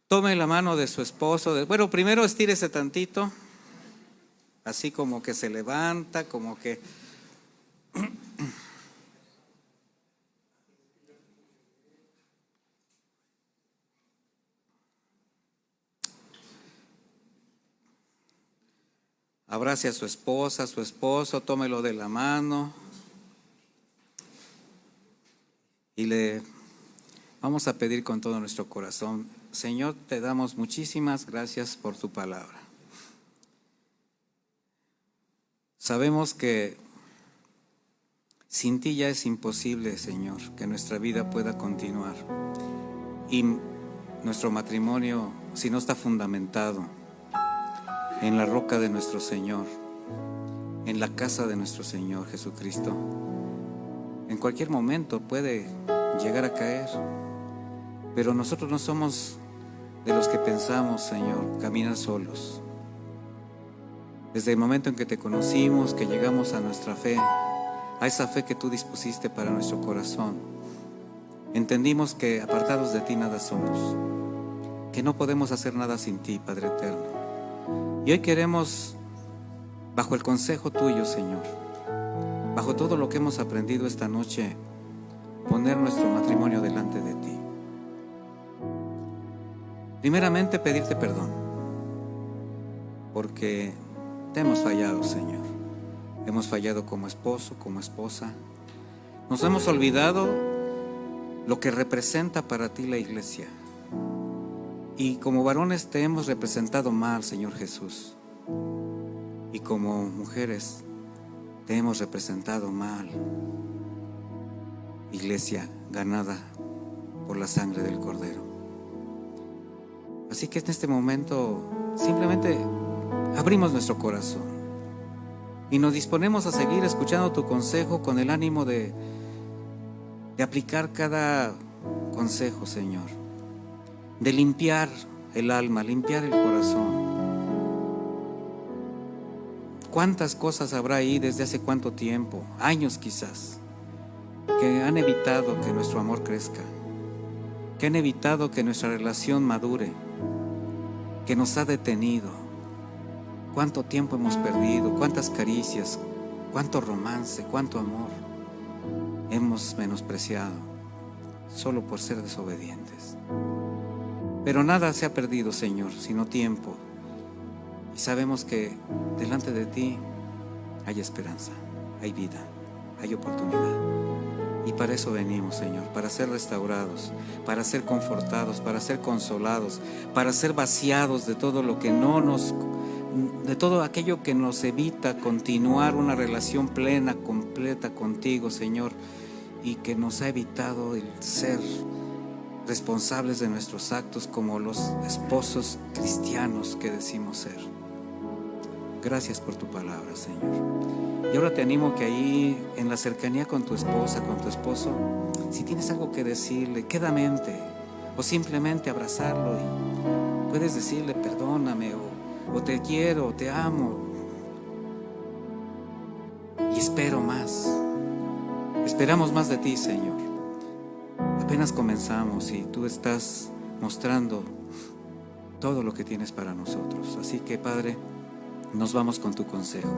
S1: Tome la mano de su esposo. Bueno, primero estírese tantito, así como que se levanta, como que... Abrace a su esposa, a su esposo, tómelo de la mano y le vamos a pedir con todo nuestro corazón: Señor, te damos muchísimas gracias por tu palabra. Sabemos que sin ti ya es imposible, Señor, que nuestra vida pueda continuar. Y nuestro matrimonio, si no está fundamentado en la roca de nuestro Señor, en la casa de nuestro Señor Jesucristo, en cualquier momento puede llegar a caer. Pero nosotros no somos de los que pensamos, Señor, caminar solos. Desde el momento en que te conocimos, que llegamos a nuestra fe, a esa fe que tú dispusiste para nuestro corazón, entendimos que apartados de ti nada somos, que no podemos hacer nada sin ti, Padre eterno. Y hoy queremos, bajo el consejo tuyo, Señor, bajo todo lo que hemos aprendido esta noche, poner nuestro matrimonio delante de ti. Primeramente, pedirte perdón, porque te hemos fallado, Señor. Hemos fallado como esposo, como esposa. Nos hemos olvidado lo que representa para ti la iglesia. Y como varones te hemos representado mal, Señor Jesús. Y como mujeres te hemos representado mal. Iglesia ganada por la sangre del Cordero. Así que en este momento simplemente abrimos nuestro corazón y nos disponemos a seguir escuchando tu consejo con el ánimo de aplicar cada consejo, Señor, de limpiar el alma, limpiar el corazón. ¿Cuántas cosas habrá ahí desde hace cuánto tiempo, años quizás, que han evitado que nuestro amor crezca, que han evitado que nuestra relación madure, que nos ha detenido? Cuánto tiempo hemos perdido, cuántas caricias, cuánto romance, cuánto amor hemos menospreciado solo por ser desobedientes. Pero nada se ha perdido, Señor, sino tiempo. Y sabemos que delante de ti hay esperanza, hay vida, hay oportunidad. Y para eso venimos, Señor, para ser restaurados, para ser confortados, para ser consolados, para ser vaciados de todo lo que de todo aquello que nos evita continuar una relación plena, completa contigo, Señor, y que nos ha evitado el ser responsables de nuestros actos como los esposos cristianos que decimos ser. Gracias por tu palabra, Señor. Y ahora te animo que ahí en la cercanía con tu esposa, con tu esposo, si tienes algo que decirle, quedamente, o simplemente abrazarlo y puedes decirle perdóname o te quiero, o te amo y espero más. Esperamos más de ti, Señor. Apenas comenzamos y tú estás mostrando todo lo que tienes para nosotros. Así que, Padre, nos vamos con tu consejo,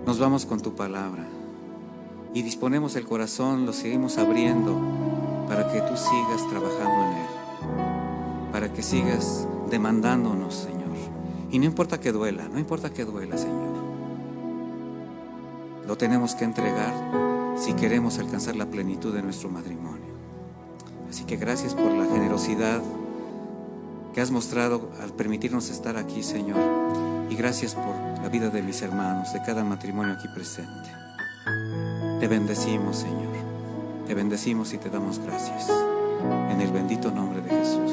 S1: nos vamos con tu palabra y disponemos el corazón, lo seguimos abriendo para que tú sigas trabajando en él, para que sigas demandándonos, Señor. Y no importa que duela, Señor. Lo tenemos que entregar si queremos alcanzar la plenitud de nuestro matrimonio. Así que gracias por la generosidad que has mostrado al permitirnos estar aquí, Señor. Y gracias por la vida de mis hermanos, de cada matrimonio aquí presente. Te bendecimos, Señor. Te bendecimos y te damos gracias. En el bendito nombre de Jesús.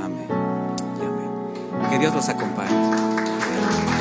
S1: Amén y amén. Que Dios los acompañe.